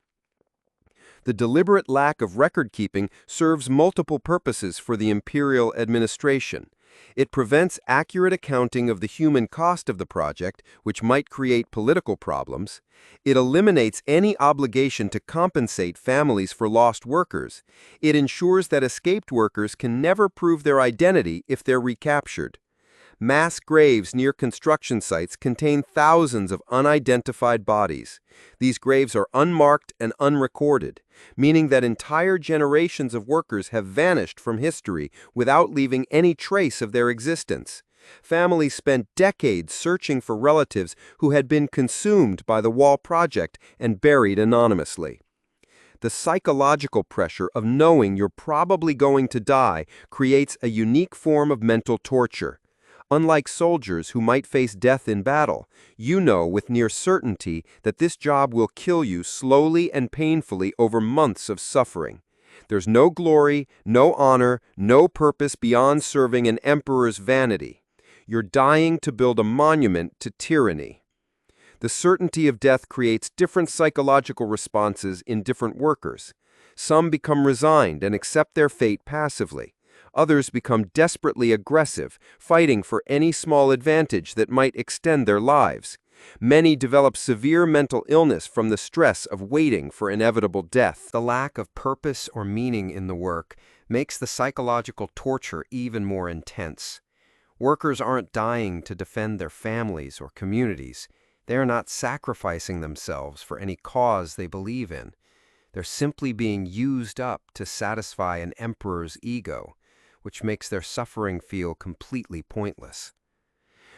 The deliberate lack of record-keeping serves multiple purposes for the imperial administration. It prevents accurate accounting of the human cost of the project, which might create political problems. It eliminates any obligation to compensate families for lost workers. It ensures that escaped workers can never prove their identity if they're recaptured. Mass graves near construction sites contain thousands of unidentified bodies. These graves are unmarked and unrecorded, meaning that entire generations of workers have vanished from history without leaving any trace of their existence. Families spent decades searching for relatives who had been consumed by the wall project and buried anonymously. The psychological pressure of knowing you're probably going to die creates a unique form of mental torture. Unlike soldiers who might face death in battle, you know with near certainty that this job will kill you slowly and painfully over months of suffering. There's no glory, no honor, no purpose beyond serving an emperor's vanity. You're dying to build a monument to tyranny. The certainty of death creates different psychological responses in different workers. Some become resigned and accept their fate passively. Others become desperately aggressive, fighting for any small advantage that might extend their lives. Many develop severe mental illness from the stress of waiting for inevitable death. The lack of purpose or meaning in the work makes the psychological torture even more intense. Workers aren't dying to defend their families or communities. They are not sacrificing themselves for any cause they believe in. They're simply being used up to satisfy an emperor's ego, which makes their suffering feel completely pointless.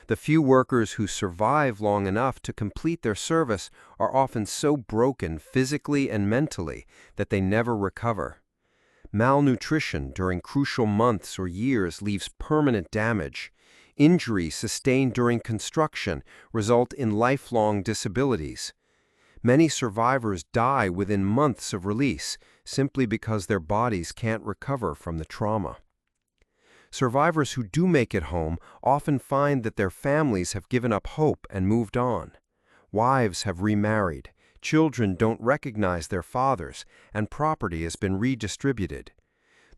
The few workers who survive long enough to complete their service are often so broken physically and mentally that they never recover. Malnutrition during crucial months or years leaves permanent damage. Injuries sustained during construction result in lifelong disabilities. Many survivors die within months of release simply because their bodies can't recover from the trauma. Survivors who do make it home often find that their families have given up hope and moved on. Wives have remarried, children don't recognize their fathers, and property has been redistributed.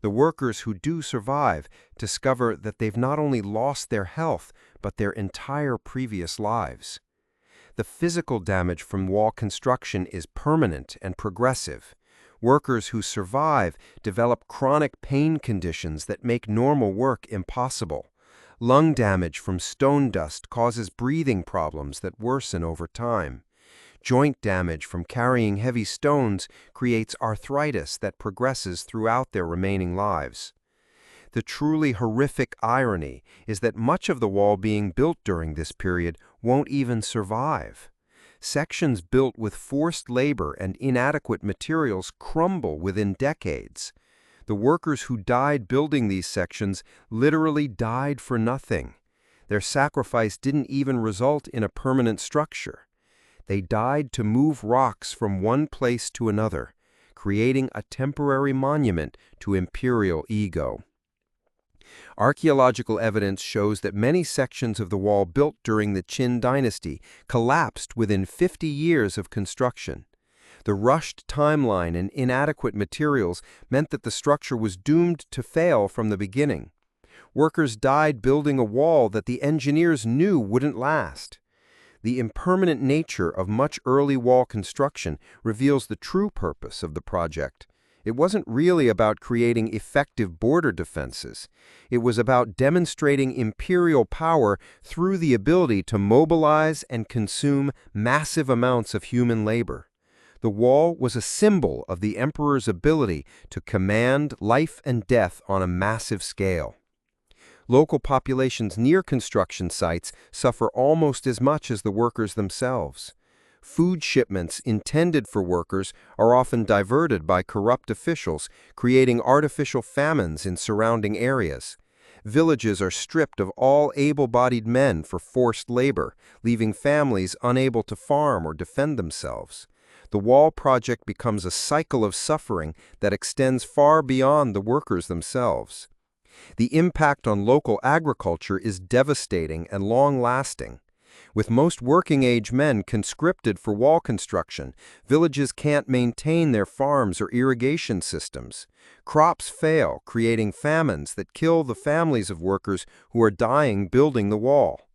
The workers who do survive discover that they've not only lost their health, but their entire previous lives. The physical damage from wall construction is permanent and progressive. Workers who survive develop chronic pain conditions that make normal work impossible. Lung damage from stone dust causes breathing problems that worsen over time. Joint damage from carrying heavy stones creates arthritis that progresses throughout their remaining lives. The truly horrific irony is that much of the wall being built during this period won't even survive. Sections built with forced labor and inadequate materials crumble within decades. The workers who died building these sections literally died for nothing. Their sacrifice didn't even result in a permanent structure. They died to move rocks from one place to another, creating a temporary monument to imperial ego. Archaeological evidence shows that many sections of the wall built during the Qin dynasty collapsed within 50 years of construction. The rushed timeline and inadequate materials meant that the structure was doomed to fail from the beginning. Workers died building a wall that the engineers knew wouldn't last. The impermanent nature of much early wall construction reveals the true purpose of the project. It wasn't really about creating effective border defenses. It was about demonstrating imperial power through the ability to mobilize and consume massive amounts of human labor. The wall was a symbol of the emperor's ability to command life and death on a massive scale. Local populations near construction sites suffer almost as much as the workers themselves. Food shipments intended for workers are often diverted by corrupt officials, creating artificial famines in surrounding areas. Villages are stripped of all able-bodied men for forced labor, leaving families unable to farm or defend themselves. The wall project becomes a cycle of suffering that extends far beyond the workers themselves. The impact on local agriculture is devastating and long-lasting. With most working-age men conscripted for wall construction, villages can't maintain their farms or irrigation systems. Crops fail, creating famines that kill the families of workers who are dying building the wall.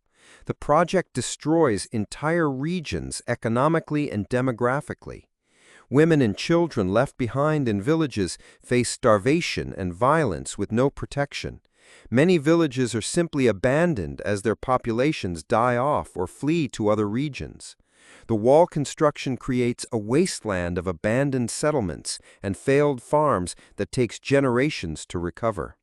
The project destroys entire regions economically and demographically. Women and children left behind in villages face starvation and violence with no protection. Many villages are simply abandoned as their populations die off or flee to other regions. The wall construction creates a wasteland of abandoned settlements and failed farms that takes generations to recover.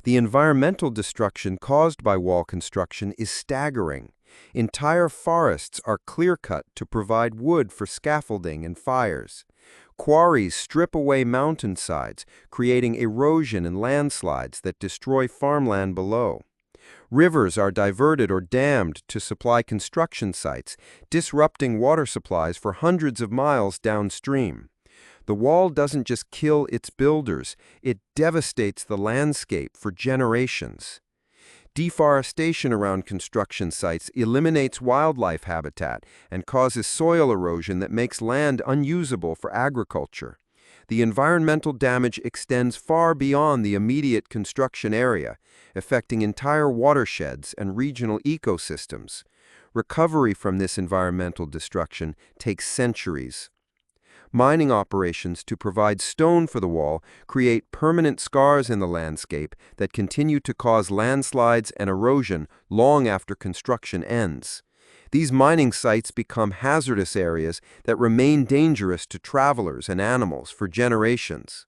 The environmental destruction caused by wall construction is staggering. Entire forests are clear-cut to provide wood for scaffolding and fires. Quarries strip away mountainsides, creating erosion and landslides that destroy farmland below. Rivers are diverted or dammed to supply construction sites, disrupting water supplies for hundreds of miles downstream. The wall doesn't just kill its builders, it devastates the landscape for generations. Deforestation around construction sites eliminates wildlife habitat and causes soil erosion that makes land unusable for agriculture. The environmental damage extends far beyond the immediate construction area, affecting entire watersheds and regional ecosystems. Recovery from this environmental destruction takes centuries. Mining operations to provide stone for the wall create permanent scars in the landscape that continue to cause landslides and erosion long after construction ends. These mining sites become hazardous areas that remain dangerous to travelers and animals for generations.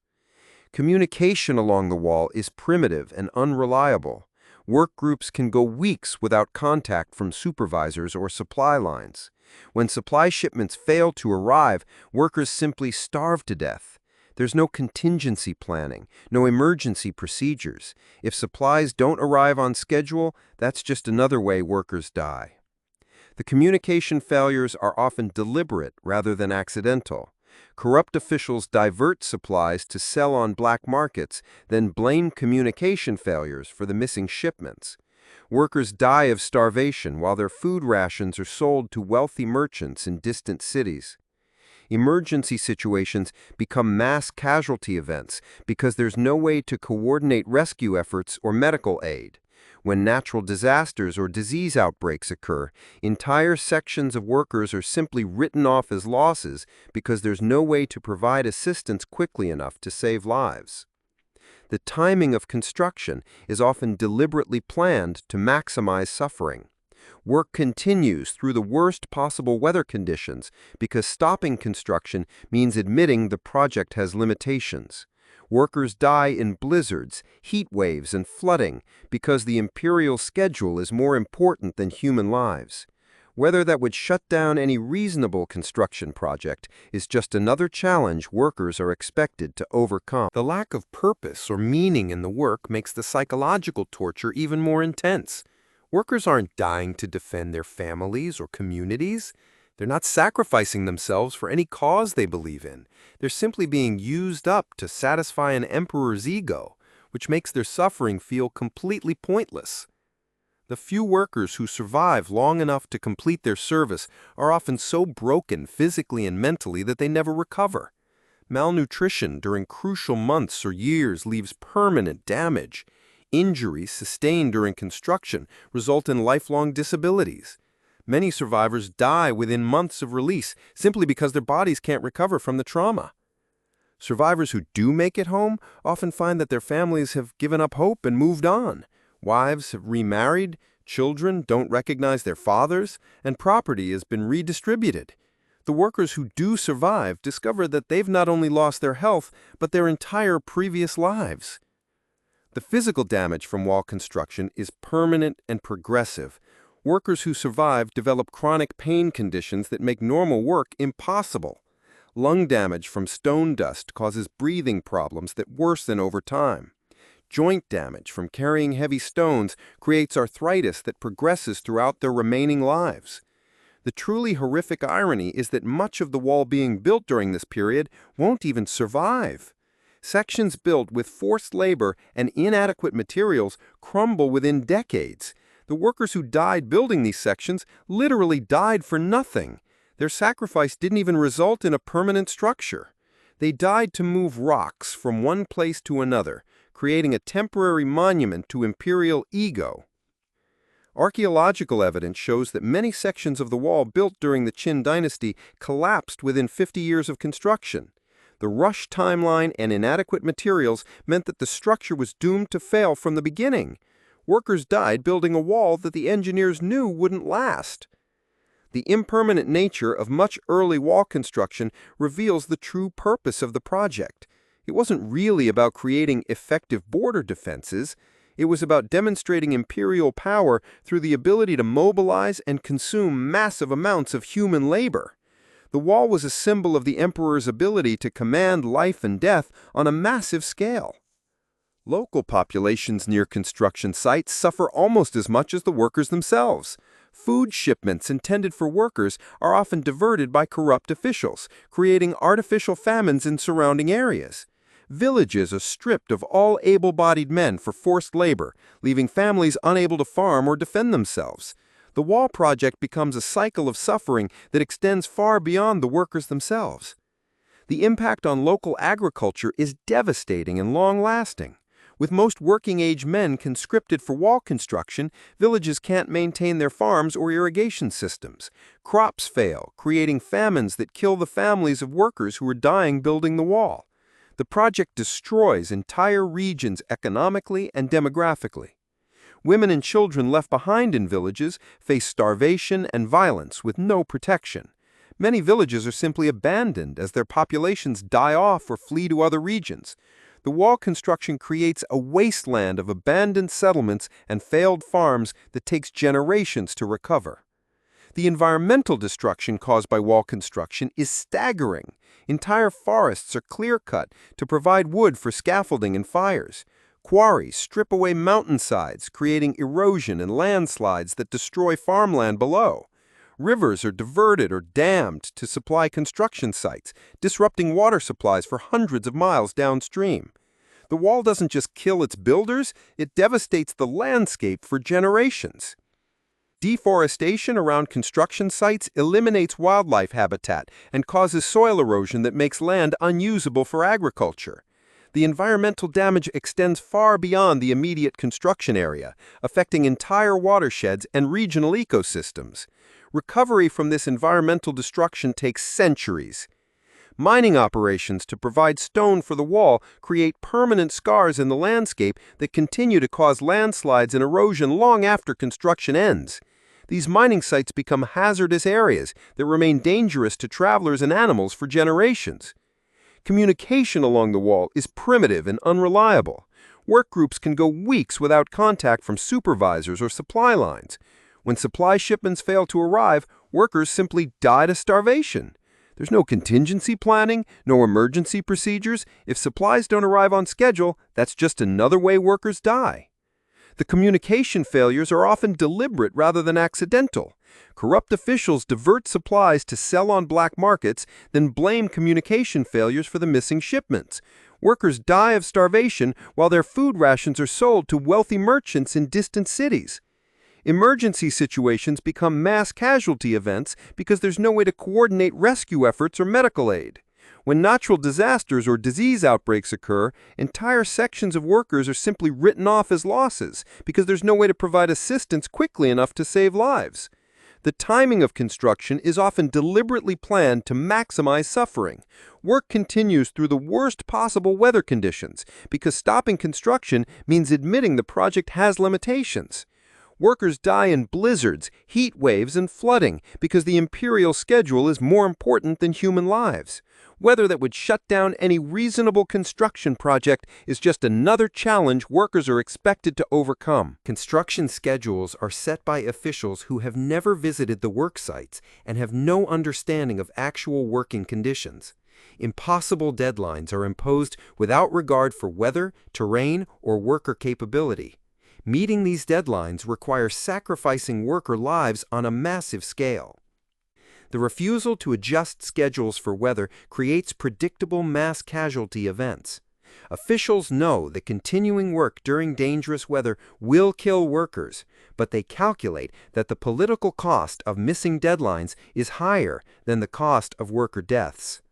Communication along the wall is primitive and unreliable. Work groups can go weeks without contact from supervisors or supply lines. When supply shipments fail to arrive, workers simply starve to death. There's no contingency planning, no emergency procedures. If supplies don't arrive on schedule, that's just another way workers die. The communication failures are often deliberate rather than accidental. Corrupt officials divert supplies to sell on black markets, then blame communication failures for the missing shipments. Workers die of starvation while their food rations are sold to wealthy merchants in distant cities. Emergency situations become mass casualty events because there's no way to coordinate rescue efforts or medical aid. When natural disasters or disease outbreaks occur, entire sections of workers are simply written off as losses because there's no way to provide assistance quickly enough to save lives. The timing of construction is often deliberately planned to maximize suffering. Work continues through the worst possible weather conditions because stopping construction means admitting the project has limitations. Workers die in blizzards, heat waves, and flooding because the imperial schedule is more important than human lives. Whether that would shut down any reasonable construction project is just another challenge workers are expected to overcome. The lack of purpose or meaning in the work makes the psychological torture even more intense. Workers aren't dying to defend their families or communities. They're not sacrificing themselves for any cause they believe in. They're simply being used up to satisfy an emperor's ego, which makes their suffering feel completely pointless. The few workers who survive long enough to complete their service are often so broken physically and mentally that they never recover. Malnutrition during crucial months or years leaves permanent damage. Injuries sustained during construction result in lifelong disabilities. Many survivors die within months of release simply because their bodies can't recover from the trauma. Survivors who do make it home often find that their families have given up hope and moved on. Wives have remarried, children don't recognize their fathers, and property has been redistributed. The workers who do survive discover that they've not only lost their health, but their entire previous lives. The physical damage from wall construction is permanent and progressive. Workers who survive develop chronic pain conditions that make normal work impossible. Lung damage from stone dust causes breathing problems that worsen over time. Joint damage from carrying heavy stones creates arthritis that progresses throughout their remaining lives. The truly horrific irony is that much of the wall being built during this period won't even survive. Sections built with forced labor and inadequate materials crumble within decades. The workers who died building these sections literally died for nothing. Their sacrifice didn't even result in a permanent structure. They died to move rocks from one place to another, creating a temporary monument to imperial ego. Archaeological evidence shows that many sections of the wall built during the Qin dynasty collapsed within 50 years of construction. The rush timeline and inadequate materials meant that the structure was doomed to fail from the beginning. Workers died building a wall that the engineers knew wouldn't last. The impermanent nature of much early wall construction reveals the true purpose of the project. It wasn't really about creating effective border defenses. It was about demonstrating imperial power through the ability to mobilize and consume massive amounts of human labor. The wall was a symbol of the emperor's ability to command life and death on a massive scale. Local populations near construction sites suffer almost as much as the workers themselves. Food shipments intended for workers are often diverted by corrupt officials, creating artificial famines in surrounding areas. Villages are stripped of all able-bodied men for forced labor, leaving families unable to farm or defend themselves. The wall project becomes a cycle of suffering that extends far beyond the workers themselves. The impact on local agriculture is devastating and long-lasting. With most working-age men conscripted for wall construction, villages can't maintain their farms or irrigation systems. Crops fail, creating famines that kill the families of workers who are dying building the wall. The project destroys entire regions economically and demographically. Women and children left behind in villages face starvation and violence with no protection. Many villages are simply abandoned as their populations die off or flee to other regions. The wall construction creates a wasteland of abandoned settlements and failed farms that takes generations to recover. The environmental destruction caused by wall construction is staggering. Entire forests are clear-cut to provide wood for scaffolding and fires. Quarries strip away mountainsides, creating erosion and landslides that destroy farmland below. Rivers are diverted or dammed to supply construction sites, disrupting water supplies for hundreds of miles downstream. The wall doesn't just kill its builders, it devastates the landscape for generations. Deforestation around construction sites eliminates wildlife habitat and causes soil erosion that makes land unusable for agriculture. The environmental damage extends far beyond the immediate construction area, affecting entire watersheds and regional ecosystems. Recovery from this environmental destruction takes centuries. Mining operations to provide stone for the wall create permanent scars in the landscape that continue to cause landslides and erosion long after construction ends. These mining sites become hazardous areas that remain dangerous to travelers and animals for generations. Communication along the wall is primitive and unreliable. Work groups can go weeks without contact from supervisors or supply lines. When supply shipments fail to arrive, workers simply die to starvation. There's no contingency planning, no emergency procedures. If supplies don't arrive on schedule, that's just another way workers die. The communication failures are often deliberate rather than accidental. Corrupt officials divert supplies to sell on black markets, then blame communication failures for the missing shipments. Workers die of starvation while their food rations are sold to wealthy merchants in distant cities. Emergency situations become mass casualty events because there's no way to coordinate rescue efforts or medical aid. When natural disasters or disease outbreaks occur, entire sections of workers are simply written off as losses because there's no way to provide assistance quickly enough to save lives. The timing of construction is often deliberately planned to maximize suffering. Work continues through the worst possible weather conditions because stopping construction means admitting the project has limitations. Workers die in blizzards, heat waves, and flooding because the imperial schedule is more important than human lives. Weather that would shut down any reasonable construction project is just another challenge workers are expected to overcome. Construction schedules are set by officials who have never visited the work sites and have no understanding of actual working conditions. Impossible deadlines are imposed without regard for weather, terrain, or worker capability. Meeting these deadlines requires sacrificing worker lives on a massive scale. The refusal to adjust schedules for weather creates predictable mass casualty events. Officials know that continuing work during dangerous weather will kill workers, but they calculate that the political cost of missing deadlines is higher than the cost of worker deaths.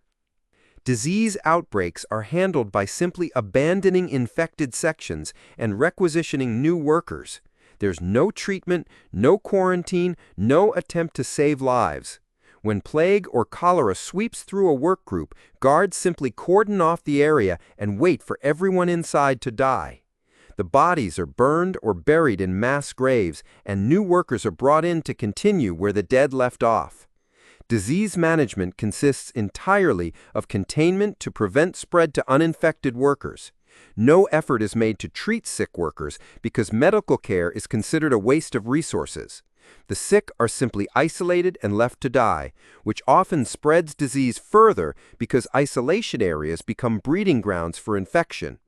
Disease outbreaks are handled by simply abandoning infected sections and requisitioning new workers. There's no treatment, no quarantine, no attempt to save lives. When plague or cholera sweeps through a work group, guards simply cordon off the area and wait for everyone inside to die. The bodies are burned or buried in mass graves, and new workers are brought in to continue where the dead left off. Disease management consists entirely of containment to prevent spread to uninfected workers. No effort is made to treat sick workers because medical care is considered a waste of resources. The sick are simply isolated and left to die, which often spreads disease further because isolation areas become breeding grounds for infection.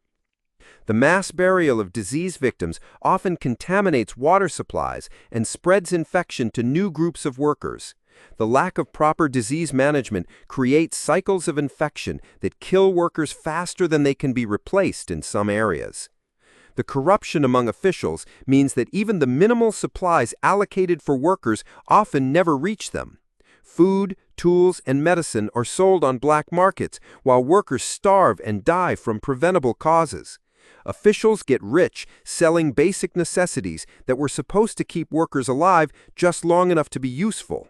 The mass burial of disease victims often contaminates water supplies and spreads infection to new groups of workers. The lack of proper disease management creates cycles of infection that kill workers faster than they can be replaced in some areas. The corruption among officials means that even the minimal supplies allocated for workers often never reach them. Food, tools, and medicine are sold on black markets, while workers starve and die from preventable causes. Officials get rich selling basic necessities that were supposed to keep workers alive just long enough to be useful.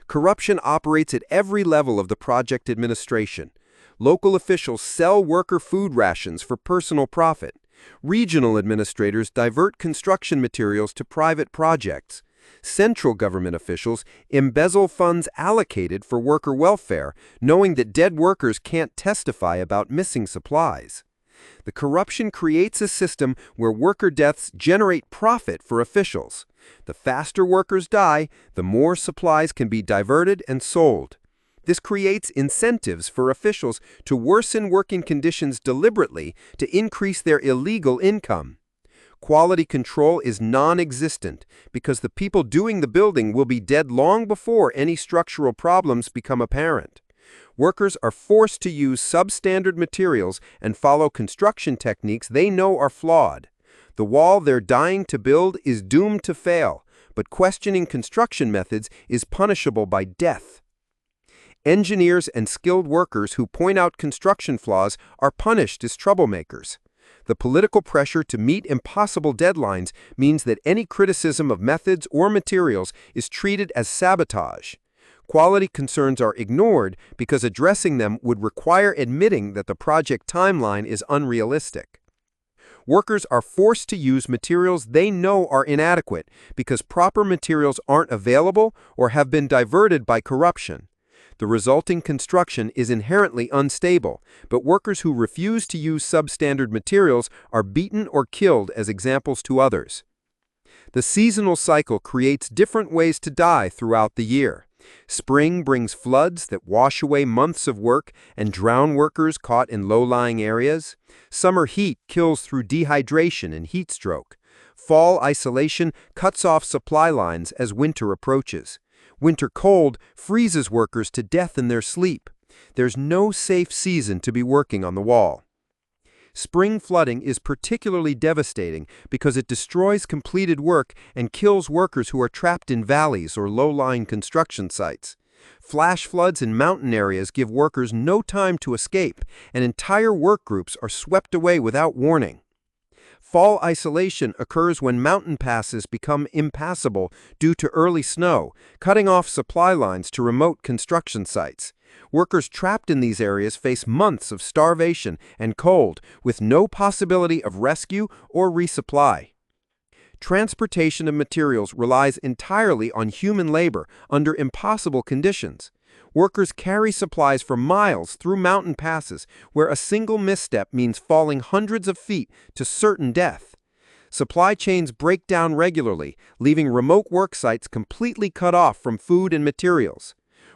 Corruption operates at every level of the project administration. Local officials sell worker food rations for personal profit. Regional administrators divert construction materials to private projects. Central government officials embezzle funds allocated for worker welfare, knowing that dead workers can't testify about missing supplies. The corruption creates a system where worker deaths generate profit for officials. The faster workers die, the more supplies can be diverted and sold. This creates incentives for officials to worsen working conditions deliberately to increase their illegal income. Quality control is non-existent because the people doing the building will be dead long before any structural problems become apparent. Workers are forced to use substandard materials and follow construction techniques they know are flawed. The wall they're dying to build is doomed to fail, but questioning construction methods is punishable by death. Engineers and skilled workers who point out construction flaws are punished as troublemakers. The political pressure to meet impossible deadlines means that any criticism of methods or materials is treated as sabotage. Quality concerns are ignored because addressing them would require admitting that the project timeline is unrealistic. Workers are forced to use materials they know are inadequate because proper materials aren't available or have been diverted by corruption. The resulting construction is inherently unstable, but workers who refuse to use substandard materials are beaten or killed as examples to others. The seasonal cycle creates different ways to die throughout the year. Spring brings floods that wash away months of work and drown workers caught in low-lying areas. Summer heat kills through dehydration and heat stroke. Fall isolation cuts off supply lines as winter approaches. Winter cold freezes workers to death in their sleep. There's no safe season to be working on the wall. Spring flooding is particularly devastating because it destroys completed work and kills workers who are trapped in valleys or low-lying construction sites. Flash floods in mountain areas give workers no time to escape, and entire work groups are swept away without warning. Fall isolation occurs when mountain passes become impassable due to early snow, cutting off supply lines to remote construction sites. Workers trapped in these areas face months of starvation and cold, with no possibility of rescue or resupply. Transportation of materials relies entirely on human labor under impossible conditions. Workers carry supplies for miles through mountain passes, where a single misstep means falling hundreds of feet to certain death. Supply chains break down regularly, leaving remote work sites completely cut off from food and materials.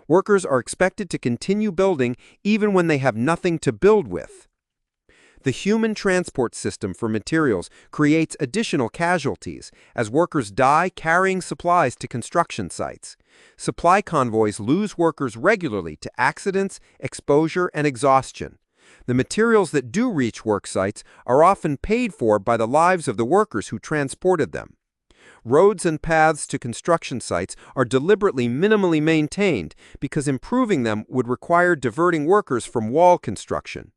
Workers are expected to continue building even when they have nothing to build with. The human transport system for materials creates additional casualties as workers die carrying supplies to construction sites. Supply convoys lose workers regularly to accidents, exposure, and exhaustion. The materials that do reach work sites are often paid for by the lives of the workers who transported them. Roads and paths to construction sites are deliberately minimally maintained because improving them would require diverting workers from wall construction.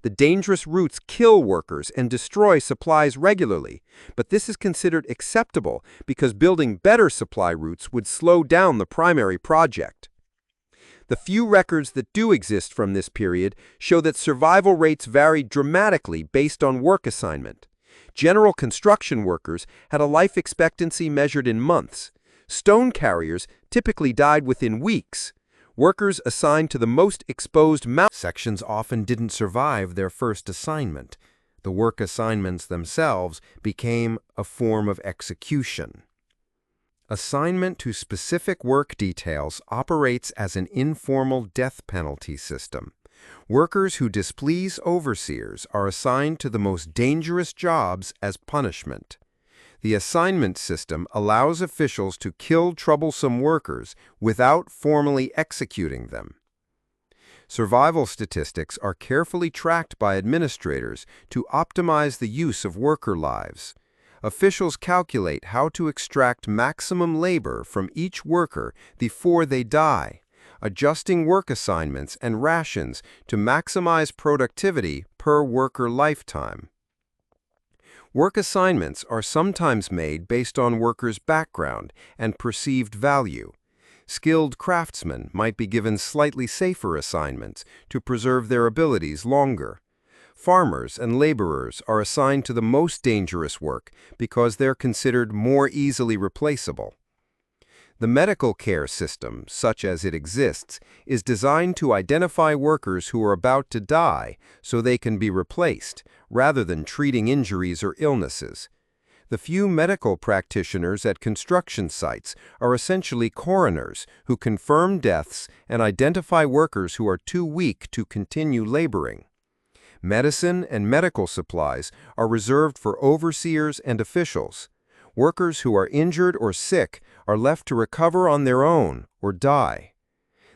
The dangerous routes kill workers and destroy supplies regularly, but this is considered acceptable because building better supply routes would slow down the primary project. The few records that do exist from this period show that survival rates varied dramatically based on work assignment. General construction workers had a life expectancy measured in months. Stone carriers typically died within weeks. Workers assigned to the most exposed sections often didn't survive their first assignment. The work assignments themselves became a form of execution. Assignment to specific work details operates as an informal death penalty system. Workers who displease overseers are assigned to the most dangerous jobs as punishment. The assignment system allows officials to kill troublesome workers without formally executing them. Survival statistics are carefully tracked by administrators to optimize the use of worker lives. Officials calculate how to extract maximum labor from each worker before they die, adjusting work assignments and rations to maximize productivity per worker lifetime. Work assignments are sometimes made based on workers' background and perceived value. Skilled craftsmen might be given slightly safer assignments to preserve their abilities longer. Farmers and laborers are assigned to the most dangerous work because they're considered more easily replaceable. The medical care system, such as it exists, is designed to identify workers who are about to die so they can be replaced, rather than treating injuries or illnesses. The few medical practitioners at construction sites are essentially coroners who confirm deaths and identify workers who are too weak to continue laboring. Medicine and medical supplies are reserved for overseers and officials. Workers who are injured or sick are left to recover on their own or die.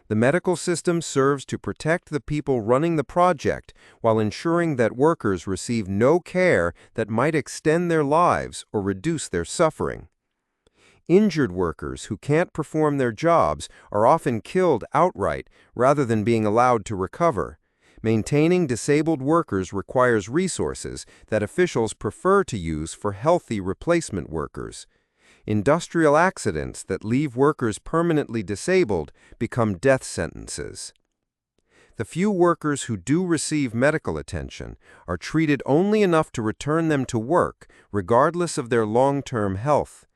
The medical system serves to protect the people running the project while ensuring that workers receive no care that might extend their lives or reduce their suffering. Injured workers who can't perform their jobs are often killed outright rather than being allowed to recover. Maintaining disabled workers requires resources that officials prefer to use for healthy replacement workers. Industrial accidents that leave workers permanently disabled become death sentences. The few workers who do receive medical attention are treated only enough to return them to work, regardless of their long-term health.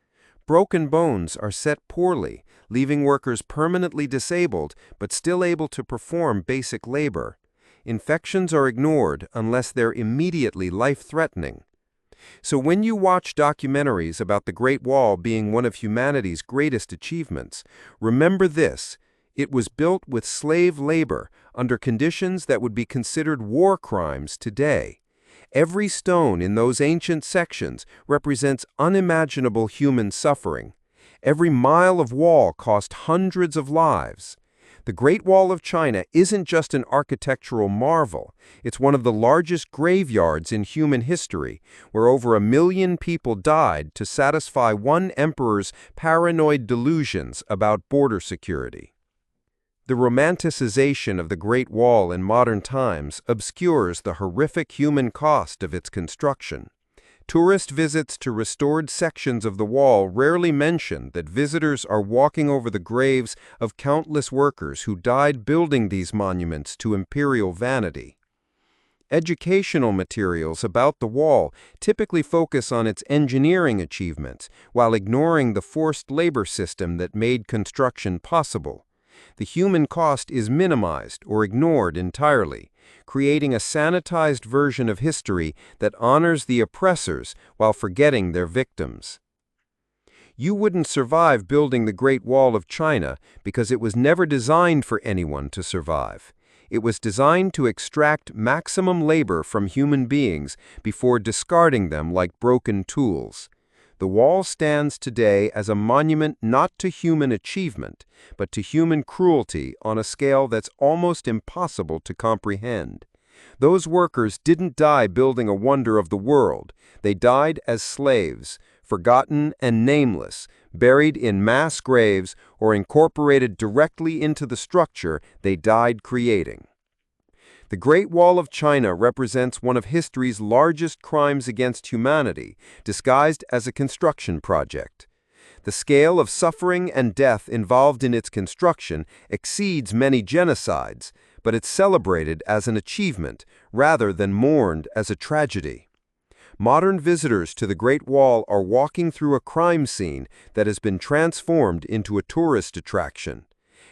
Broken bones are set poorly, leaving workers permanently disabled but still able to perform basic labor. Infections are ignored unless they're immediately life-threatening. So when you watch documentaries about the Great Wall being one of humanity's greatest achievements, remember this: it was built with slave labor under conditions that would be considered war crimes today. Every stone in those ancient sections represents unimaginable human suffering. Every mile of wall cost hundreds of lives. The Great Wall of China isn't just an architectural marvel. It's one of the largest graveyards in human history, where over 1 million people died to satisfy one emperor's paranoid delusions about border security. The romanticization of the Great Wall in modern times obscures the horrific human cost of its construction. Tourist visits to restored sections of the wall rarely mention that visitors are walking over the graves of countless workers who died building these monuments to imperial vanity. Educational materials about the wall typically focus on its engineering achievements, while ignoring the forced labor system that made construction possible. The human cost is minimized or ignored entirely, creating a sanitized version of history that honors the oppressors while forgetting their victims. You wouldn't survive building the Great Wall of China because it was never designed for anyone to survive. It was designed to extract maximum labor from human beings before discarding them like broken tools. The wall stands today as a monument not to human achievement, but to human cruelty on a scale that's almost impossible to comprehend. Those workers didn't die building a wonder of the world. They died as slaves, forgotten and nameless, buried in mass graves or incorporated directly into the structure they died creating. The Great Wall of China represents one of history's largest crimes against humanity, disguised as a construction project. The scale of suffering and death involved in its construction exceeds many genocides, but it's celebrated as an achievement rather than mourned as a tragedy. Modern visitors to the Great Wall are walking through a crime scene that has been transformed into a tourist attraction.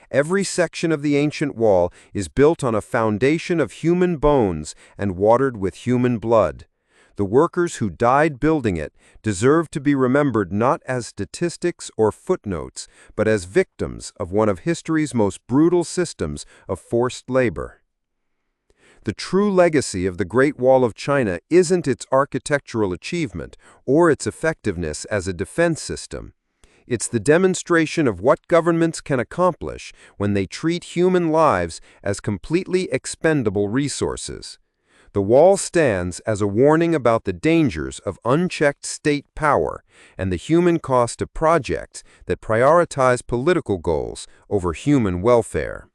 Every section of the ancient wall is built on a foundation of human bones and watered with human blood. The workers who died building it deserve to be remembered not as statistics or footnotes, but as victims of one of history's most brutal systems of forced labor. The true legacy of the Great Wall of China isn't its architectural achievement or its effectiveness as a defense system. It's the demonstration of what governments can accomplish when they treat human lives as completely expendable resources. The wall stands as a warning about the dangers of unchecked state power and the human cost of projects that prioritize political goals over human welfare.